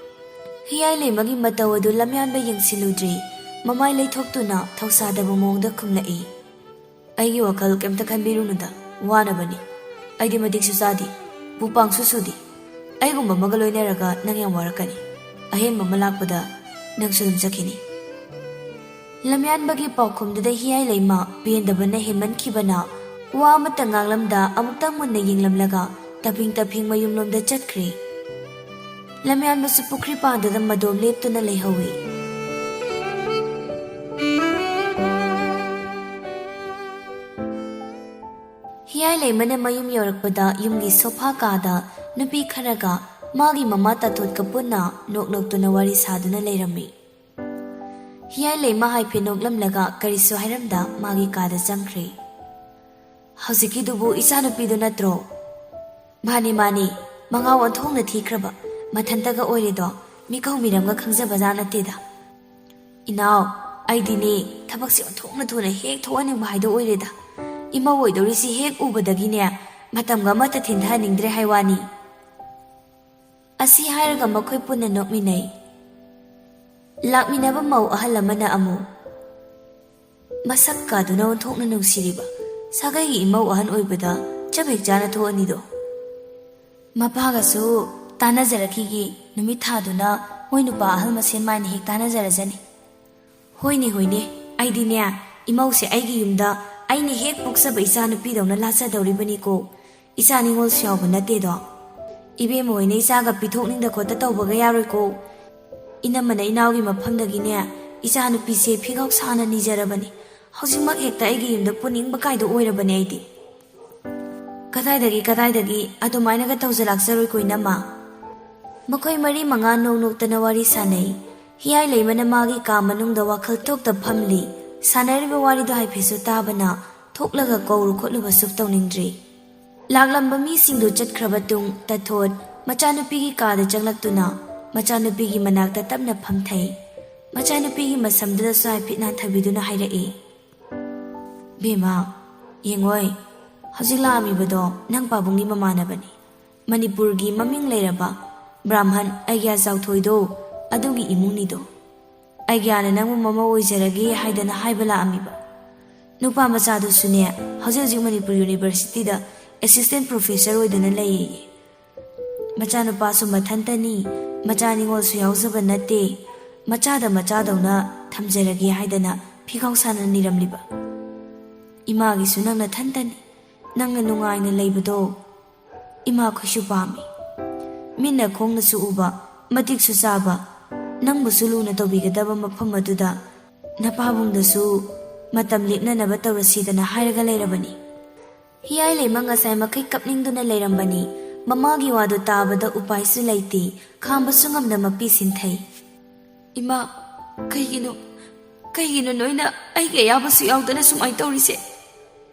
ꯍꯤꯌꯥꯏ ꯂꯩꯃꯒꯤ ꯃꯇꯧ ꯑꯗꯨ ꯂꯝꯌꯥꯟꯕ ꯌꯦꯡꯁꯤꯜꯂꯨꯗ꯭ꯔꯤ. ꯃꯃꯥꯏ ꯂꯩꯊꯣꯛꯇꯨꯅ ꯊꯧꯁꯥꯗꯕ ꯃꯑꯣꯡꯗ ꯈꯨꯝꯂꯛꯏ. ꯑꯩꯒꯤ ꯋꯥꯈꯜ ꯀꯩꯝꯇ ꯈꯟꯕꯤꯔꯨꯅꯨꯗ. ꯋꯥꯅꯕꯅꯤ. ꯑꯩꯗꯤ ꯃꯇꯤꯛꯁꯨ ꯆꯥꯗꯦ. ꯄꯨꯄꯥꯡꯁꯨ ꯁꯨꯗꯦ. ꯑꯩꯒꯨꯝꯕ ꯑꯃꯒ ꯂꯣꯏꯅꯔꯒ ꯅꯪ ꯌꯥꯝ ꯋꯥꯔꯛꯀꯅꯤ. ꯑꯍꯦꯟꯕ ꯑꯃ ꯂꯥꯛꯄꯗ ꯅꯪꯁꯨ ꯑꯗꯨꯝ ꯆꯠꯈꯤꯅꯤ. ꯂꯝꯌꯥꯟꯕꯒꯤ ꯄꯥꯎꯈꯨꯝꯗꯨꯗ ꯍꯤꯌꯥꯏ ꯂꯩꯃ ꯄꯦꯟꯗꯕꯅ ꯍꯦꯟꯃꯟꯈꯤꯕꯅ ꯋꯥ ꯑꯃꯠꯇ ꯉꯥꯡꯂꯝꯗ ꯑꯃꯨꯛꯇꯪ ꯃꯨꯟꯅ ꯌꯦꯡꯂꯝꯂꯒ ꯇꯞꯍꯤꯡ ꯇꯞꯍꯤꯡ ꯃꯌꯨꯝꯂꯣꯝꯗ ꯆꯠꯈ꯭ꯔꯦ. ꯂꯝꯌꯥꯟꯕꯁꯨ ꯄꯨꯈ꯭ꯔꯤ ꯄꯥꯟꯗꯨꯗ ꯃꯗꯣꯝ ꯂꯦꯞꯇꯨꯅ ꯂꯩꯍꯧꯏ. ꯍꯤꯌꯥꯏ ꯂꯩꯃꯅ ꯃꯌꯨꯝ ꯌꯧꯔꯛꯄꯗ ꯌꯨꯝꯒꯤ ꯁꯣꯐꯥ ꯀꯥꯗ ꯅꯨꯄꯤ ꯈꯔꯒ ꯃꯥꯒꯤ ꯃꯃꯥ ꯇꯥꯇꯣꯠꯀ ꯄꯨꯟꯅ ꯅꯣꯛ ꯅꯣꯛꯇꯨꯅ ꯋꯥꯔꯤ ꯁꯥꯗꯨꯅ ꯂꯩꯔꯝꯃꯤ. ꯍꯤꯌꯥꯏ ꯂꯩꯃ ꯍꯥꯏꯐꯦꯠ ꯅꯣꯛꯂꯝꯂꯒ ꯀꯔꯤꯁꯨ ꯍꯥꯏꯔꯝꯗ ꯃꯥꯒꯤ ꯀꯥꯗ ꯆꯪꯈ꯭ꯔꯦ. ꯍꯧꯖꯤꯛꯀꯤꯗꯨꯕꯨ ꯏꯆꯥꯅꯨꯄꯤꯗꯨ ꯅꯠꯇ꯭ꯔꯣ? ꯃꯥꯅꯤ. ꯃꯉꯥꯎ ꯑꯣꯟꯊꯣꯛꯅ ꯊꯤꯈ꯭ꯔꯕ. ꯃꯊꯟꯇꯒ ꯑꯣꯏꯔꯦꯗꯣ. ꯃꯤꯀꯧ ꯃꯤꯔꯝꯒ ꯈꯪꯖꯕꯖꯥꯠ ꯅꯠꯇꯦꯗ. ꯏꯅꯥꯎ, ꯑꯩꯗꯤꯅꯦ ꯊꯕꯛꯁꯦ ꯑꯣꯟꯊꯣꯛꯅ ꯊꯨꯅ ꯍꯦꯛ ꯊꯣꯛꯍꯟꯅꯤꯡꯕ ꯍꯥꯏꯗꯣ ꯑꯣꯏꯔꯦꯗ. ꯏꯃꯧ ꯑꯣꯏꯗꯧꯔꯤꯁꯤ ꯍꯦꯛ ꯎꯕꯗꯒꯤꯅꯦ ꯃꯇꯝꯒ ꯑꯃꯠꯇ ꯊꯤꯟꯊꯍꯟꯅꯤꯡꯗ꯭ꯔꯦ ꯍꯥꯏꯋꯥꯅꯤ. 'ꯑꯁꯤ ꯍꯥꯏꯔꯒ ꯃꯈꯣꯏ ꯄꯨꯟꯅ ꯅꯣꯛꯃꯤꯟꯅꯩ꯫ ꯂꯥꯛꯃꯤꯟꯅꯕ ꯃꯧ ꯑꯍꯜ ꯑꯃꯅ ꯑꯃꯨꯛ ꯃꯁꯛ ꯀꯥꯗꯨꯅ ꯑꯣꯟꯊꯣꯛꯅ ꯅꯨꯡꯁꯤꯔꯤꯕ ꯁꯥꯒꯩꯒꯤ ꯏꯃꯧ ꯑꯍꯟ ꯑꯣꯏꯕꯗ ꯆꯞ ꯍꯦꯛ ꯆꯥꯅ ꯊꯣꯛꯑꯅꯤꯗꯣ ꯃꯄꯥꯒꯁꯨ ꯇꯥꯟꯅꯖꯔꯛꯈꯤꯒꯦ ꯅꯨꯃꯤꯠ ꯊꯥꯗꯨꯅ ꯃꯣꯏ ꯅꯨꯄꯥ ꯑꯍꯜ ꯃꯁꯦꯟ ꯃꯥꯏꯅ ꯍꯦꯛ ꯇꯥꯟꯅꯖꯔꯖꯅꯤ ꯍꯣꯏꯅꯦ ꯍꯣꯏꯅꯦ ꯑꯩꯗꯤꯅꯦ ꯏꯃꯧꯁꯦ ꯑꯩꯒꯤ ꯌꯨꯝꯗ ꯑꯩꯅ ꯍꯦꯛ ꯄꯣꯛꯆꯕ ꯏꯆꯥ ꯅꯨꯄꯤꯗꯧꯅ ꯂꯥꯠꯆꯗꯧꯔꯤꯕꯅꯤꯀꯣ ꯏꯆꯥ ꯅꯤꯉꯣꯜꯁꯨ ꯌꯥꯎꯕ ꯅꯠꯇꯦꯗꯣ ꯏꯕꯦꯝꯃ ꯍꯣꯏꯅ ꯏꯆꯥꯒ ꯄꯤꯊꯣꯛꯅꯤꯡꯗ ꯈꯣꯠꯇ ꯇꯧꯕꯒ ꯌꯥꯔꯣꯏꯀꯣ ꯏꯅꯝꯃꯅ ꯏꯅꯥꯎꯒꯤ ꯃꯐꯝꯗꯒꯤꯅꯦ ꯏꯆा ꯅꯨꯄꯤꯁꯦ ꯐꯤꯒꯥꯎ ꯁꯥꯅ ꯅꯤꯖꯔꯕꯅꯤ ꯍꯧꯖꯤꯛꯃꯛ ꯍꯦꯛꯇ ꯑꯩꯒꯤ ꯌꯨꯝꯗ ꯄꯨꯅꯤꯡꯕ ꯀꯥꯏꯗꯣ ꯑꯣꯏꯔꯕꯅꯤ ꯑꯩꯗꯤ ꯀꯗꯥꯏꯗꯒꯤ ꯑꯗꯨꯃꯥꯏꯅꯒ ꯇꯧꯖꯂꯥꯛꯆꯔꯣꯏꯀꯣ ꯏꯅꯝꯃ ꯃꯈꯣꯏ ꯃꯔꯤ ꯃꯉꯥ ꯅꯣꯛꯅꯣꯛꯇꯅ ꯋꯥꯔꯤ ꯁꯥꯟꯅꯩ ꯍꯤꯌꯥꯏ ꯂꯩꯃꯅ ꯃꯥꯒꯤ ꯀꯥ ꯃꯅꯨꯡꯗ ꯋꯥꯈꯜ ꯊꯣꯛꯇ ꯐꯝꯂꯤ ꯁꯥꯟꯅꯔꯤꯕ ꯋꯥꯔꯤꯗꯣ ꯍꯥꯏꯐꯦꯠꯁꯨ ꯇꯥꯕꯅ ꯊꯣꯛꯂꯒ ꯀꯧꯔꯨ ꯈꯣꯠꯂꯨꯕꯁꯨ ꯇꯧꯅꯤꯡꯗ꯭ꯔꯤ ꯂꯥꯛꯂꯝꯕ ꯃꯤꯁꯤꯡꯗꯨ ꯆꯠꯈ꯭ꯔꯕ ꯇꯨꯡ ꯇꯊꯣꯠ ꯃꯆꯥꯅꯨꯄꯤꯒꯤ ꯀꯥꯗ ꯆꯪꯂꯛꯇꯨꯅ ꯃꯆꯥꯅꯨꯄꯤꯒꯤ ꯃꯅꯥꯛꯇ ꯇꯞꯅ ꯐꯝꯊꯩ ꯃꯆꯥꯅꯨꯄꯤꯒꯤ ꯃꯁꯝꯗꯨꯗꯁꯨ ꯍꯥꯏꯐꯦꯠ ꯅꯥꯟꯊꯕꯤꯗꯨꯅ ꯍꯥꯏꯔꯛꯏ ꯕꯦꯝꯃ ꯌꯦꯡꯉꯣꯏ ꯍꯧꯖꯤꯛ ꯂꯥꯛꯑꯝꯃꯤꯕꯗꯣ ꯅꯪ ꯄꯥꯕꯨꯡꯒꯤ ꯃꯃꯥꯟꯅꯕꯅꯤ ꯃꯅꯤꯄꯨꯔꯒꯤ ꯃꯃꯤꯡ ꯂꯩꯔꯕ ꯕ꯭ꯔꯥꯍ꯭ꯃꯟ ꯑꯩꯒ꯭ꯌꯥ ꯆꯥꯎꯊꯣꯏꯗꯣ ꯑꯗꯨꯒꯤ ꯏꯃꯨꯡꯅꯤꯗꯣ ꯑꯩꯒ꯭ꯌꯥꯅ ꯅꯪꯕꯨ ꯃꯃꯧ ꯑꯣꯏꯖꯔꯒꯦ ꯍꯥꯏꯗꯅ ꯍꯥꯏꯕ ꯂꯥꯛꯑꯝꯃꯤꯕ ꯅꯨꯄꯥ ꯃꯆꯥꯗꯨꯁꯨꯅꯦ ꯍꯧꯖꯤꯛ ꯃꯅꯤꯄꯨꯔ ꯌꯨꯅꯤꯚꯔꯁꯤꯇꯤꯗ ꯑꯦꯁꯤꯁꯇꯦꯟꯠ ꯄ꯭ꯔꯣꯐꯦꯁꯔ ꯑꯣꯏꯗꯨꯅ ꯂꯩꯌꯦ ꯃꯆꯥꯅꯨꯄꯥꯁꯨ ꯃꯊꯟꯇꯅꯤ ꯃꯆꯥ ꯅꯤꯉꯣꯜꯁꯨ ꯌꯥꯎꯖꯕ ꯅꯠꯇꯦ ꯃꯆꯥꯗꯧꯅ ꯊꯝꯖꯔꯒꯦ ꯍꯥꯏꯗꯅ ꯐꯤꯒꯥꯎ ꯁꯥꯅ ꯅꯤꯔꯝꯂꯤꯕ ꯏꯃꯥꯒꯤꯁꯨ ꯅꯪ ꯅꯊꯟꯇꯅꯤ ꯅꯪꯅ ꯅꯨꯡꯉꯥꯏꯅ ꯂꯩꯕꯗꯣ ꯏꯃꯥꯈꯣꯏꯁꯨ ꯄꯥꯝꯃꯤ ꯃꯤꯠꯅ ꯈꯣꯡꯅꯁꯨ ꯎꯕ ꯃꯇꯤꯛꯁꯨ ꯆꯥꯕ ꯅꯪꯕꯨꯁꯨ ꯂꯨꯅ ꯇꯧꯕꯤꯒꯗꯕ ꯃꯐꯝ ꯑꯗꯨꯗ ꯅꯄꯥꯕꯨꯡꯗꯁꯨ ꯃꯇꯝ ꯂꯦꯞꯅꯅꯕ ꯇꯧꯔꯁꯤꯗꯅ ꯍꯥꯏꯔꯒ ꯂꯩꯔꯕꯅꯤ ꯍꯤꯌꯥꯏ ꯂꯩꯃ ꯉꯁꯥꯏ ꯃꯈꯩ ꯀꯞꯅꯤꯡꯗꯨꯅ ꯂꯩꯔꯝꯕꯅꯤ ꯃꯃꯥꯒꯤ ꯋꯥꯗꯨ ꯇꯥꯕꯗ ꯎꯄꯥꯏꯁꯨ ꯂꯩꯇꯦ ꯈꯥꯝꯕꯁꯨ ꯉꯝꯗ ꯃꯄꯤ ꯁꯤꯟꯊꯩ ꯏꯃꯥ ꯀꯩꯒꯤꯅꯣ ꯅꯣꯏꯅ ꯑꯩꯒꯤ ꯑꯌꯥꯕꯁꯨ ꯌꯥꯎꯗꯅ ꯁꯨꯃꯥꯏꯅ ꯇꯧꯔꯤꯁꯦ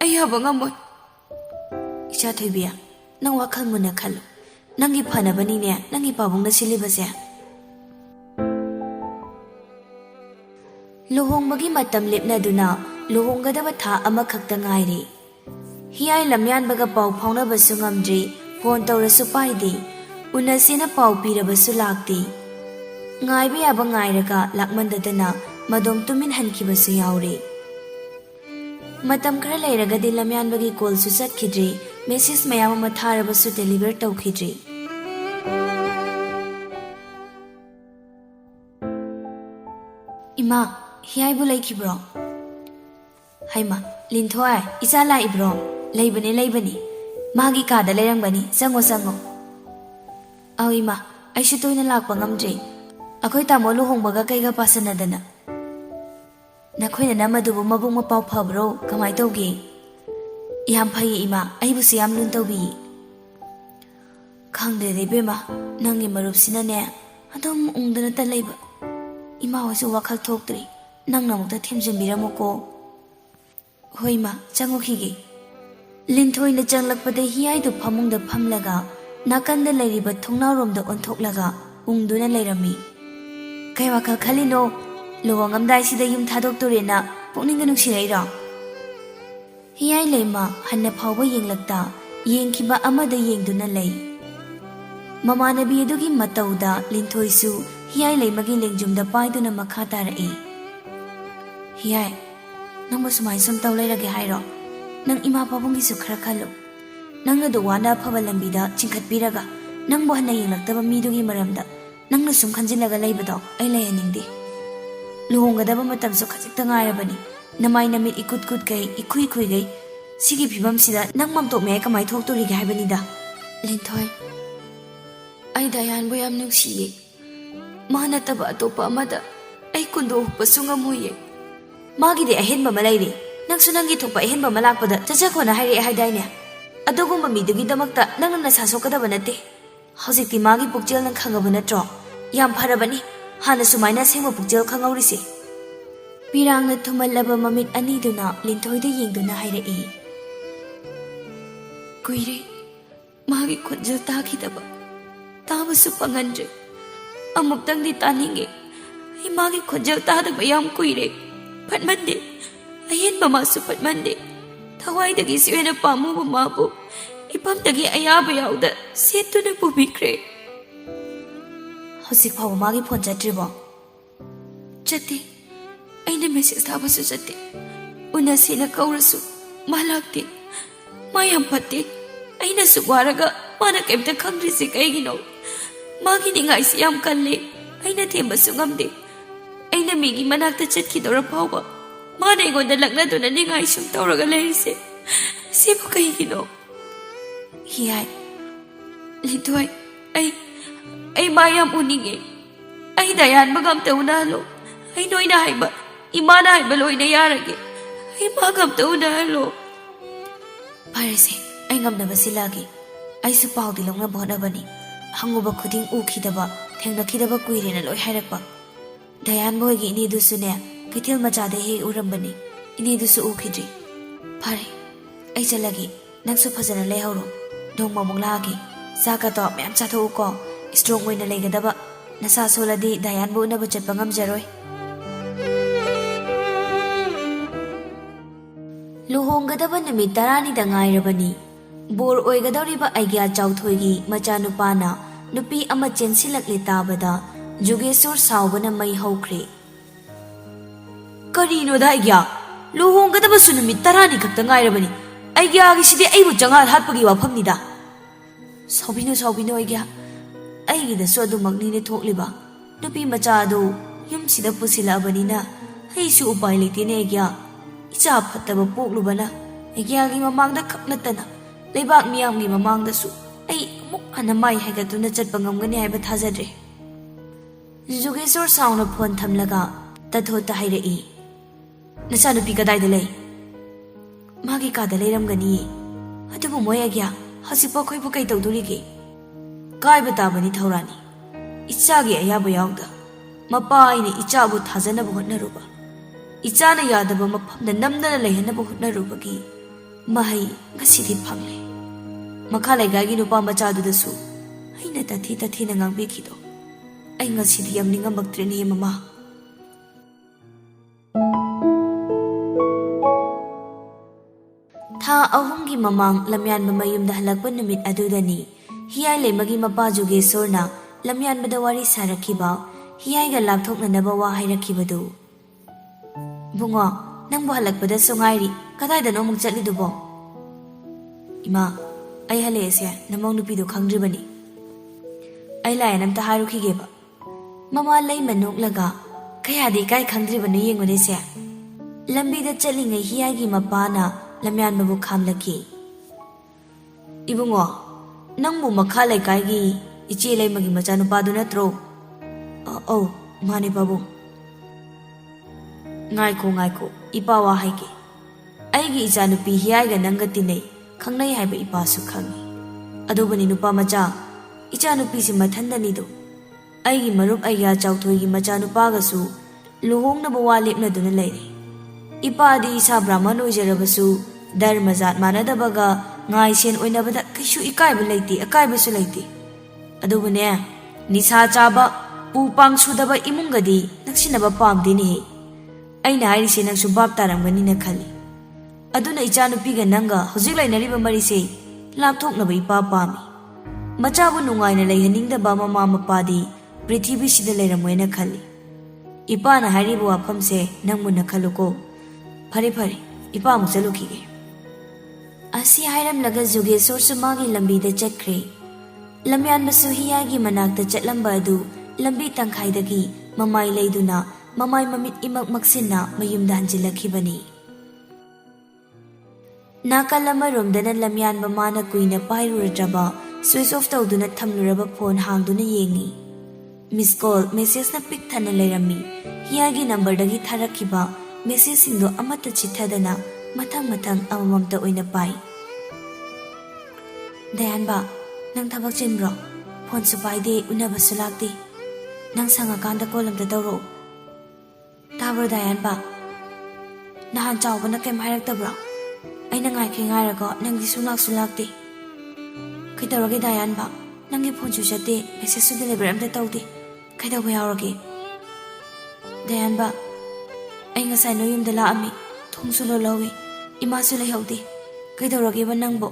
ꯑꯩ ꯌꯥꯕ ꯉꯝꯃꯣꯏ ꯏꯆꯥ ꯊꯣꯏꯕꯤꯌꯥ ꯅꯪ ꯋꯥꯈꯜ ꯃꯨꯟꯅ ꯈꯜꯂꯨ ꯅꯪꯒꯤ ꯐꯅꯕꯅꯤꯅꯦ ꯅꯪꯒꯤ ꯄꯥꯕꯨꯡꯅ ꯁꯤꯜꯂꯤꯕꯁꯦ ꯂꯨꯍꯣꯡꯕꯒꯤ ꯃꯇꯝ ꯂꯦꯞꯅꯗꯨꯅ ꯂꯨꯍꯣꯡꯒꯗꯕ ꯊꯥ ꯑꯃꯈꯛꯇ ꯉꯥꯏꯔꯦ ꯍꯤꯌꯥꯏ ꯂꯝꯌꯥꯟꯕꯒ ꯄꯥꯎ ꯐꯥꯎꯅꯕꯁꯨ ꯉꯝꯗ꯭ꯔꯤ ꯐꯣꯟ ꯇꯧꯔꯁꯨ ꯄꯥꯏꯗꯦ ꯎꯅꯁꯦꯅ ꯄꯥꯎ ꯄꯤꯔꯕꯁꯨ ꯂꯥꯛꯇꯦ ꯉꯥꯏꯕ ꯌꯥꯕ ꯉꯥꯏꯔꯒ ꯂꯥꯛꯃꯟꯗꯗꯅ ꯃꯗꯣꯝ ꯇꯨꯃꯤꯟꯍꯟꯈꯤꯕꯁꯨ ꯌꯥꯎꯔꯦ ꯃꯇꯝ ꯈꯔ ꯂꯩꯔꯒꯗꯤ ꯂꯝꯌꯥꯟꯕꯒꯤ ꯀꯣꯜꯁꯨ ꯆꯠꯈꯤꯗ꯭ꯔꯤ ꯃꯦꯁꯦꯖ ꯃꯌꯥꯝ ꯑꯃ ꯊꯥꯔꯕꯁꯨ ꯗꯦꯂꯤꯚꯔ ꯇꯧꯈꯤꯗ꯭ꯔꯤ ꯏꯃꯥ ꯍꯤꯌꯥꯏꯕꯨ ꯂꯩꯈꯤꯕ꯭ꯔꯣ ꯍꯩꯃ ꯂꯤꯟꯊꯣꯏ ꯏꯆꯥ ꯂꯥꯛꯏꯕ꯭ꯔꯣ ꯂꯩꯕꯅꯤ ꯃꯥꯒꯤ ꯀꯥꯗ ꯂꯩꯔꯝꯒꯅꯤ ꯆꯪꯉꯣ ꯑꯧ ꯏꯃꯥ ꯑꯩꯁꯨ ꯇꯣꯏꯅ ꯂꯥꯛꯄ ꯉꯝꯗ꯭ꯔꯤ ꯑꯩꯈꯣꯏ ꯇꯥꯃꯣ ꯂꯨꯍꯣꯡꯕꯒ ꯀꯩꯒ ꯄꯥꯁꯟꯅꯗꯅ ꯅꯈꯣꯏ ꯅꯅꯝꯃꯗꯨꯕꯨ ꯃꯕꯨꯛ ꯃꯄꯥꯎ ꯐꯕ꯭ꯔꯣ ꯀꯃꯥꯏ ꯇꯧꯒꯦ ꯌꯥꯝ ꯐꯩꯌꯦ ꯏꯃꯥ ꯑꯩꯕꯨꯁꯨ ꯌꯥꯝ ꯂꯨꯅ ꯇꯧꯕꯤꯌꯦ ꯈꯪꯗ꯭ꯔꯦꯗ ꯏꯕꯦꯝꯃ ꯅꯪꯒꯤ ꯃꯔꯨꯞꯁꯤꯅꯅꯦ ꯑꯗꯨꯝ ꯎꯪꯗꯅꯇ ꯂꯩꯕ ꯏꯃꯥ ꯍꯣꯏꯁꯨ ꯋꯥꯈꯜ ꯊꯣꯛꯇ꯭ꯔꯤ ꯅꯪꯅ ꯑꯃꯨꯛꯇ ꯊꯦꯝꯖꯤꯟꯕꯤꯔꯝꯃꯨꯀꯣ ꯍꯣꯏ ꯏꯃꯥ ꯆꯪꯉꯨꯈꯤꯒꯦ ꯂꯤꯟꯊꯣꯏꯅ ꯆꯪꯂꯛꯄꯗ ꯍꯤꯌꯥꯏꯗꯨ ꯐꯃꯨꯡꯗ ꯐꯝꯂꯒ ꯅꯥꯀꯟꯗ ꯂꯩꯔꯤꯕ ꯊꯣꯡꯅꯥꯎꯔꯣꯝꯗ ꯑꯣꯟꯊꯣꯛꯂꯒ ꯎꯪꯗꯨꯅ ꯂꯩꯔꯝꯃꯤ ꯀꯩ ꯋꯥꯈꯜ ꯈꯜꯂꯤꯅꯣ ꯂꯨꯍꯣꯡꯉꯝꯗꯥꯏꯁꯤꯗ ꯌꯨꯝ ꯊꯥꯗꯣꯛꯇꯣꯔꯦꯅ ꯄꯨꯛꯅꯤꯡꯒ ꯅꯨꯡꯁꯤꯔꯛꯏꯔꯣ ꯍꯤꯌꯥꯏ ꯂꯩꯃ ꯍꯟꯅ ꯐꯥꯎꯕ ꯌꯦꯡꯂꯛꯇ ꯌꯦꯡꯈꯤꯕ ꯑꯃꯗ ꯌꯦꯡꯗꯨꯅ ꯂꯩ ꯃꯃꯥꯟꯅꯕꯤ ꯑꯗꯨꯒꯤ ꯃꯇꯧꯗ ꯂꯤꯟꯊꯣꯏꯁꯨ ꯍꯤꯌꯥꯏ ꯂꯩꯃꯒꯤ ꯂꯦꯡꯖꯨꯝꯗ ꯄꯥꯏꯗꯨꯅ ꯃꯈꯥ ꯇꯥꯔꯛꯏ ꯍꯤꯌꯥꯏ ꯅꯪꯕꯨ ꯁꯨꯃꯥꯏꯅ ꯁꯨꯝ ꯇꯧ ꯂꯩꯔꯒꯦ ꯍꯥꯏꯔꯣ ꯅꯪ ꯏꯃꯥ ꯄꯥꯕꯨꯡꯒꯤꯁꯨ ꯈꯔ ꯈꯜꯂꯨ ꯅꯪꯅꯗꯨ ꯋꯥꯅ ꯑꯐꯕ ꯂꯝꯕꯤꯗ ꯆꯤꯡꯈꯠꯄꯤꯔꯒ ꯅꯪꯕꯨ ꯍꯟꯅ ꯌꯦꯡꯂꯛꯇꯕ ꯃꯤꯗꯨꯒꯤ ꯃꯔꯝꯗ ꯅꯪꯅ ꯁꯨꯝ ꯈꯟꯖꯤꯜꯂꯒ ꯂꯩꯕꯗꯣ ꯑꯩ ꯂꯩꯍꯟꯅꯤꯡꯗꯦ ꯂꯨꯍꯣꯡꯒꯗꯕ ꯃꯇꯝꯁꯨ ꯈꯖꯤꯛꯇ ꯉꯥꯏꯔꯕꯅꯤ ꯅꯃꯥꯏ ꯅꯃꯤꯠ ꯏꯀꯨꯠ ꯀꯨꯠꯈꯩ ꯏꯈꯨꯏ ꯈꯨꯏꯒꯩ ꯁꯤꯒꯤ ꯐꯤꯕꯝꯁꯤꯗ ꯅꯪ ꯃꯝꯇꯣꯞ ꯃꯌꯥꯏ ꯀꯃꯥꯏ ꯊꯣꯛꯇꯣꯔꯤꯒꯦ ꯍꯥꯏꯕꯅꯤꯗ ꯂꯤꯟꯊꯣꯏ ꯑꯩ ꯗꯌꯥꯟꯕꯨ ꯌꯥꯝ ꯅꯨꯡꯁꯤꯌꯦ ꯃꯥ ꯅꯠꯇꯕ ꯑꯇꯣꯞꯄ ꯑꯃꯗ ꯑꯩ ꯀꯨꯟꯗꯣ ꯍꯨꯞꯄꯁꯨ ꯉꯝꯃꯣꯏꯌꯦ ꯃꯥꯒꯤꯗꯤ ꯑꯍꯦꯟꯕ ꯑꯃ ꯂꯩꯔꯤ ꯅꯪꯁꯨ ꯅꯪꯒꯤ ꯊꯣꯛꯄ ꯑꯍꯦꯟꯕ ꯑꯃ ꯂꯥꯛꯄꯗ ꯆꯠꯆꯈꯣꯅ ꯍꯥꯏꯔꯛꯑꯦ ꯍꯥꯏꯗꯥꯏꯅꯦ ꯑꯗꯨꯒꯨꯝꯕ ꯃꯤꯗꯨꯒꯤꯗꯃꯛꯇ ꯅꯪꯅ ꯅꯁꯥ ꯁꯣꯛꯀꯗꯕ ꯅꯠꯇꯦ ꯍꯧꯖꯤꯛꯇꯤ ꯃꯥꯒꯤ ꯄꯨꯛꯆꯦꯜ ꯅꯪ ꯈꯪꯉꯕ ꯅꯠꯇ꯭ꯔꯣ ꯌꯥꯝ ꯐꯔꯕꯅꯤ ꯍꯥꯟꯅ ꯁꯨꯃꯥꯏꯅ ꯑꯁꯦꯡꯕ ꯄꯨꯛꯆꯦꯜ ꯈꯪꯍꯧꯔꯤꯁꯤ ꯄꯤꯔꯥꯡꯅ ꯊꯨꯝꯍꯜꯂꯕ ꯃꯃꯤꯠ ꯑꯅꯤꯗꯨꯅ ꯂꯤꯟꯊꯣꯏꯗ ꯌꯦꯡꯗꯨꯅ ꯍꯥꯏꯔꯛꯏ ꯀꯨꯏꯔꯦ ꯃꯥꯒꯤ ꯈꯣꯟꯖꯦꯜ ꯇꯥꯈꯤꯗꯕ ꯇꯥꯕꯁꯨ ꯐꯪꯍꯟꯗ꯭ꯔꯦ ꯑꯃꯨꯛꯇꯪꯗꯤ ꯇꯥꯅꯤꯡꯉꯦ ꯑꯩ ꯃꯥꯒꯤ ꯈꯣꯟꯖꯦꯜ ꯇꯥꯗꯕ ꯌꯥꯝ ꯀꯨꯏꯔꯦ ꯐꯠꯃꯟꯗꯦ ꯑꯍꯦꯟꯕ ꯃꯥꯁꯨ ꯐꯠꯃꯟꯗꯦ ꯊꯋꯥꯏꯗꯒꯤꯁꯨ ꯍꯦꯟꯅ ꯄꯥꯝꯃꯨꯕ ꯃꯥꯕꯨ ꯏꯄꯝꯗꯒꯤ ꯑꯌꯥꯕ ꯌꯥꯎꯗ ꯁꯦꯠꯇꯨꯅ ꯄꯨꯕꯤꯈ꯭ꯔꯦ ꯍꯧꯖꯤꯛ ꯐꯥꯎꯕ ꯃꯥꯒꯤ ꯐꯣꯟ ꯆꯠꯇ꯭ꯔꯤꯕꯣ चते अने मेसेज थाबसु चते उनसेना कौरसु मा लाक्ते मा याम फत्ते अइनसु वारगा माना केमता खंग्रिसे कइगिनो मागी निंगाइसे याम कल्ले अइना थेंबसु ngamde अइना मिगी मनाक्ता चटखिदोरा फावबा माना एगोंदा लक्नदुना निंगाइ सुम तौरगा लेरिसे सेबु कइगिनो हियाय लिथोय आई मा याम उनिगे आई दयान बगमता उनालो आई नोइना हाइबा इमाना हाइबा लोइना यारगे आई मा गमता उनालो फारसे आई ngamnabasi lagi ai su paudi longna bonabani hanguba khuding ukhidaba thengnakidaba kuirena loi hairakpa dayan boy gi ni du sune kithil macha de he urambani ini du su ukhidri phare ai chalagi naksu phajana lehoro dongma monglagi saka to myam chatho ko strong oina legadaba nasa soladi dayan bo na bachat pangam jaroi luhonggadaba numit 10 da ngairabani bore ओइगदौरिबा आइग्या चाउथोइगी मचानुपाना नुपी अमा चेनसिलकले ताबदा जुगेश्वर सावबना मई हौख्रे करीनो दा आइग्या लुहोंगदबा सुनुमित 10 खक्ता ngairabani आइग्या गिसिदि आइबु चंगा हातपगी वाफमनिदा साउबिनो आइग्या आइगिदसु अदुमकनिने थोकलिबा नुपी मचादो युमसिदा पुसिलाबनिना आइसु उपाय लेतेने आइग्या इचा फत्तबा पोकलुबना आइग्यागी ममांगदा खक्नतना लेबाक मियामगी ममांगदसु आई अमुक अनमाई हाइगतुना चटपा ngamgani हाइबा थाजद्रे Jugeshwar साउना phone थमलगा तथोता हाइरई नसा नुपी कदाइदा लई मागी कादा लेरमगनी अदुबु मोय आग्या हसिपा खोइबु कै तौदुरिगे काइबा ताबनी थौरानी इचागी अयाबा यावदा मपा आइने इचाबु थाजनबु होटनरुबा इचाना यादबा मफमदा नमदना लेहनबु होटनरुबगी mahai ngasidi phangle makha laigagi nupa machadudasु aina tathi na ngangbe khido ai ngasidi yam ningamaktre ni mama tha ahumgi mamang lamyan mamayum da halakpa numit adudani hiyai lemagi mapa jugesorna lamyan bada wari sarakhiba hiyai ga lapthokna naba wa hairakibadu bungo nangbo halakpada songairi kadai da nomung chatli dubo ima ai hale ase namong nupi do khangdribani ai lai namta haru khigeba mama lai manuk laga kaya di kai khangdribani yengone se lambi da chalingai hiyai gi mapana lamyan mabu khamlaki ibungo nangbu makha lai kai gi iche lai magi machanu padu natro oh mane babu ngai ko ipa wa haike aigi ichanupi hiyai ga nanga tinai khangnai haiba ipa su khangi adobani nupa macha ichanupi si mathandani do aigi marup aiya chauthoi gi macha nupa ga su luhongna bawa lepna duna leire ipa di isa brahman oijarabasu dharma jat manadabaga ngai sen oinabada kishu ikaiba leite akaiba su leite adobane nisa chaba upang sudaba imungadi naksinaba pamdini aina harise naksu bab taramgani na khali aduna ichanupiga nanga hojik lainariba marise lapthoknaba ipa pami machabu nungaina leihaningdaba mama mapadi prithvi sida leiramoina khali ipa na haribu wafamse nangmuna khaluko phare ipa amu chalukhige asi hairam laga jugeshwar sumagi lambi da chakre lamyan masu hiyagi manakta chatlamba adu lambi tangkhaidagi mamai leiduna mamai mamit imak maksina mayumda hanjilakhibani nakalama romdana lamyan mamana kuina pairuradraba switch off tawduna thamluraba phone hangduna yengi miss call message na pic thana leirami hiyagi number dagi tharakhiba message singdo amata chithadana mathang amamamta oina pai dayan ba nang thabak chimbro phone su pai de unaba sulakti nang sanga kanda kolam da tawro tabro dayan ba nahan chawbana kem hairak tabro aina ngai khe ngai rago nang di sulakti kai tawrage dayan ba nangi phone chu chate message su deliver am da tawdi kai daw yawrage dayan ba ai ngasai no yum da la ami thong su lo lawi ima su lai hauti kai tawrage ba nang bo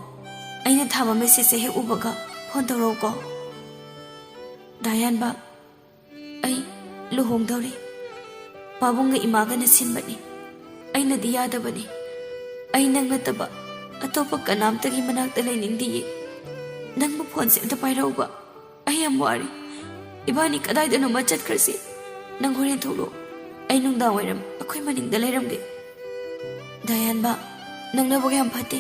aina thaba message se he ubaga phone tawro ko dayan ba ai luhong dawri पाबुंग इमागा न सिनबनी अइना दी यादबनी अइ नंग नतबा अतोपा कनामतगी मनाक्ता लेनिंदिये नंग phone से अमता पाइरौबा अइ यम वारी इबानी कदाइदनो मा चटखरसी नंग होरेन थोलो अइ नुंदा वैरम अखोय मनिंगदा लेरमगे दयानबा नंगना बगे हम फते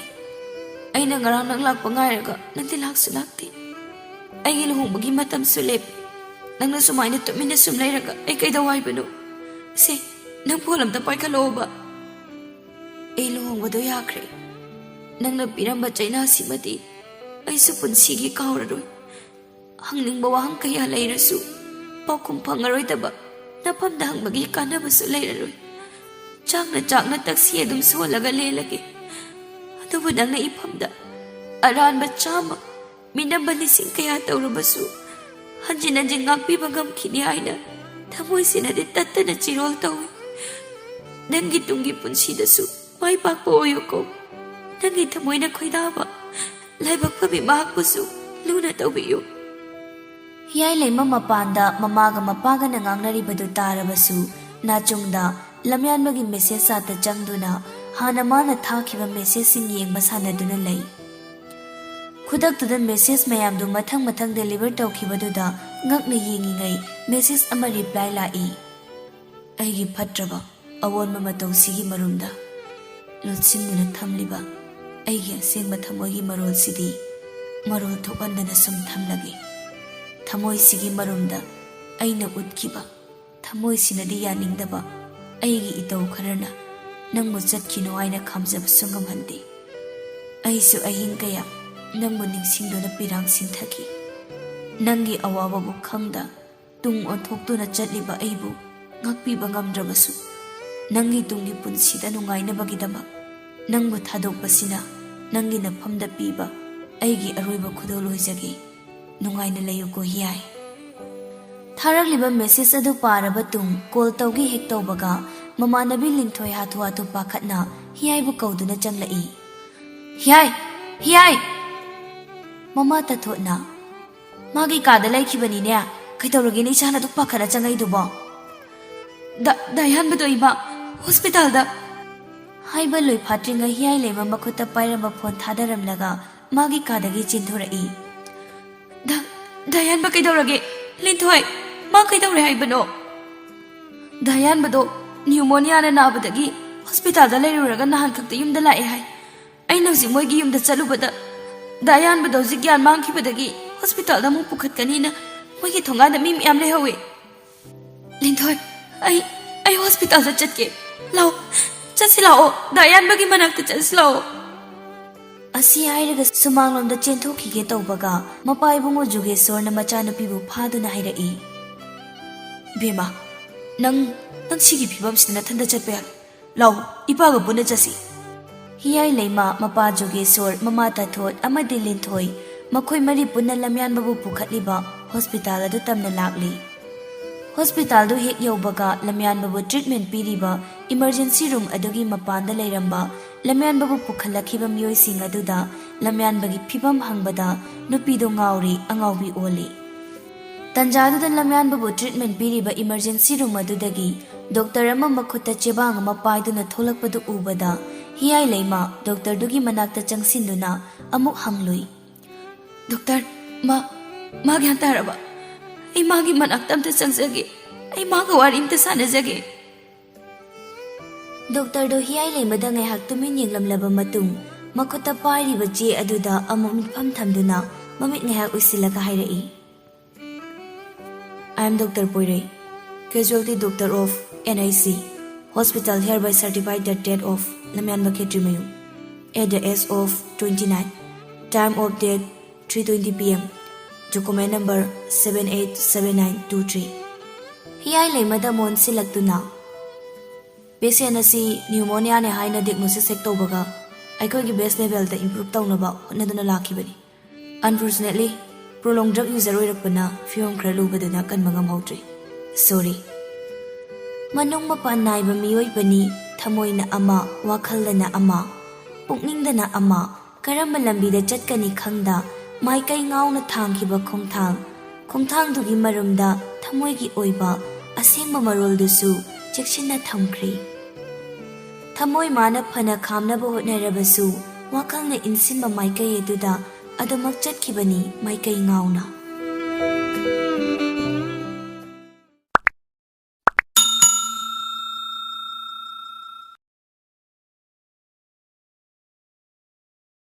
अइना ngarang nang lakpa ngairaga nangti laksu lakti aigi luhongbagi matam su lep nangna sumaina tumina sum leiraga ai kaida waibano se nang pholam ta paikaloba ai luhongbado yakre nangna piramba chaina simati ai su punsigi kauraroi hangningba wahang kaya leirasu paukum phangaroi daba napam da hangbagi kanaba su leiraroi chakna taksi adum solaga lelage adubu nangna ipamda aranba chama minamba lising kaya taurubasu hanjin hanjin ngakpiba ngamkini haina thamoi sinadi tattana chirol tawi nangi tungi punsidasu mai pakpa oyoko nangi thamoina khoidaba laibakpa bimahakpusu luna tawbiyo hiyai leima mapanda mamaga mapaga na ngangnaribadu tarabasu nachungda lamyanmagi message sata changduna hana mana thakiba message sing yengba sanaduna lei khudaktuda message mayamdu mathang deliver tawkhibaduda ngakna yengingai message ama reply lai aigi phatraba awonma matawsigi marumda lutsinuna thamliba aigi asengma thamoigi marol sidi marol thokandana sum thamlagi thamoi sigi marumda aina utkiba thamoi sinadi yaningdaba aigi itau kharana nangmu chatkino aina khamjaba sungam handi aisu ahin kaya nangmu ningsingduna pirang singthaki nangi awawa bu khangda tung onthokduna chatliba aibu ngakpiba ngamdrabasu nangi tungi punsida nungaina bagidama nangmu thadokpasina nangi nafamda piba aigi aroiba khudoloijage nungaina layuko hiyai tharakliba message adu paraba tung call tawgi hek tawbaga mamanabi lingthoi hatu pakhatna hiyai bu kauduna changlai hiyai mama ta thotna magi kada laikhibani ne kaitawrage ni chana du pakhana changai dubo dayan bado iba hospital da haiba loi phatringa hiyai lema makhuta pairama phone thadaramlaga magi kadagi chinthorai dayan ba kaitawrage linthoi ma kaitawre haibano dayan bado pneumonia na nabadagi hospital da leiruraga nahan khakta yumda lae hai aina hausi moigi yumda chalubada dayan bado jigyan mangkhibadagi hospital da mu pukhatkani na moigi thonga da mi miyam lehawe linthoi ai hospital da chatke lao chasilao dayan bagi manakta chasilao asi hairaga sumanglomda chenthokige tawbaga mapai bungo Jugeshwar na machanapi bu phaduna hairai bema nang sigi phibam sina thanda chatpe law ipaga buna chasi hiyai leima mapa Jugeshwar mama tathot amadi linthoi makhoi mari punna lamyan babu pukhatliba hospital adu tamna lakli hospital du hek yobaga lamyan babu treatment piriba emergency room adugi mapanda leiramba lamyan babu pukhalakhiba miyoi sing aduda lamyan bagi phibam hangbada nupi do ngauri angaubi oli tanjadu da lamyan babu treatment piriba emergency room adudagi doctor ama makhuta chebang ama paiduna tholakpadu ubada hiyai leima doctor dugi manakta changsinduna amuk hanglui doctor ma gyan taraba ai magi manaktam ta changsage ai maga warim ta sanajage doctor do hiyai leima da ngai hak tumin yenglamlaba matung makhuta pairiba je aduda amuk mitpham thamduna mamit ngai hak usilaga hairai I am Dr. Poirey, casualty doctor of NIC hospital, hereby certified the date of Lamyan Bakhetri Mayu at the age of 29, time of death 3:20 p.m. document number 787923 hiyai leimada mon silaktuna patient asi pneumonia ne haina diagnosis hek tawbaga aikoi gi base level da improve tawnaba hotnaduna lakhibani unfortunately prolonged drug user oirakpana fiom khralu badana kan mangam hautri sorry manung mapan naiba miyoi bani thamoina ama wakhalna ama pukningdana ama karamba lambi da chatkani khangda mai kai ngauna thangkiba khongthang dugi marumda thamoi gi oiba asengma marol dusu ꯆꯦꯛꯁꯤꯟꯅ ꯊꯝꯈ꯭ꯔꯦ꯫ ꯊꯃꯣꯏ ꯃꯥꯅ ꯐꯅ ꯈꯥꯝꯅꯕ ꯍꯣꯠꯅꯔꯕꯁꯨ ꯋꯥꯈꯜꯅ ꯏꯟꯁꯤꯟꯕ ꯃꯥꯏꯀꯩ ꯑꯗꯨꯗ ꯑꯗꯨꯃꯛ ꯆꯠꯈꯤꯕꯅꯤ ꯃꯥꯏꯀꯩ ꯉꯥꯎꯅ꯫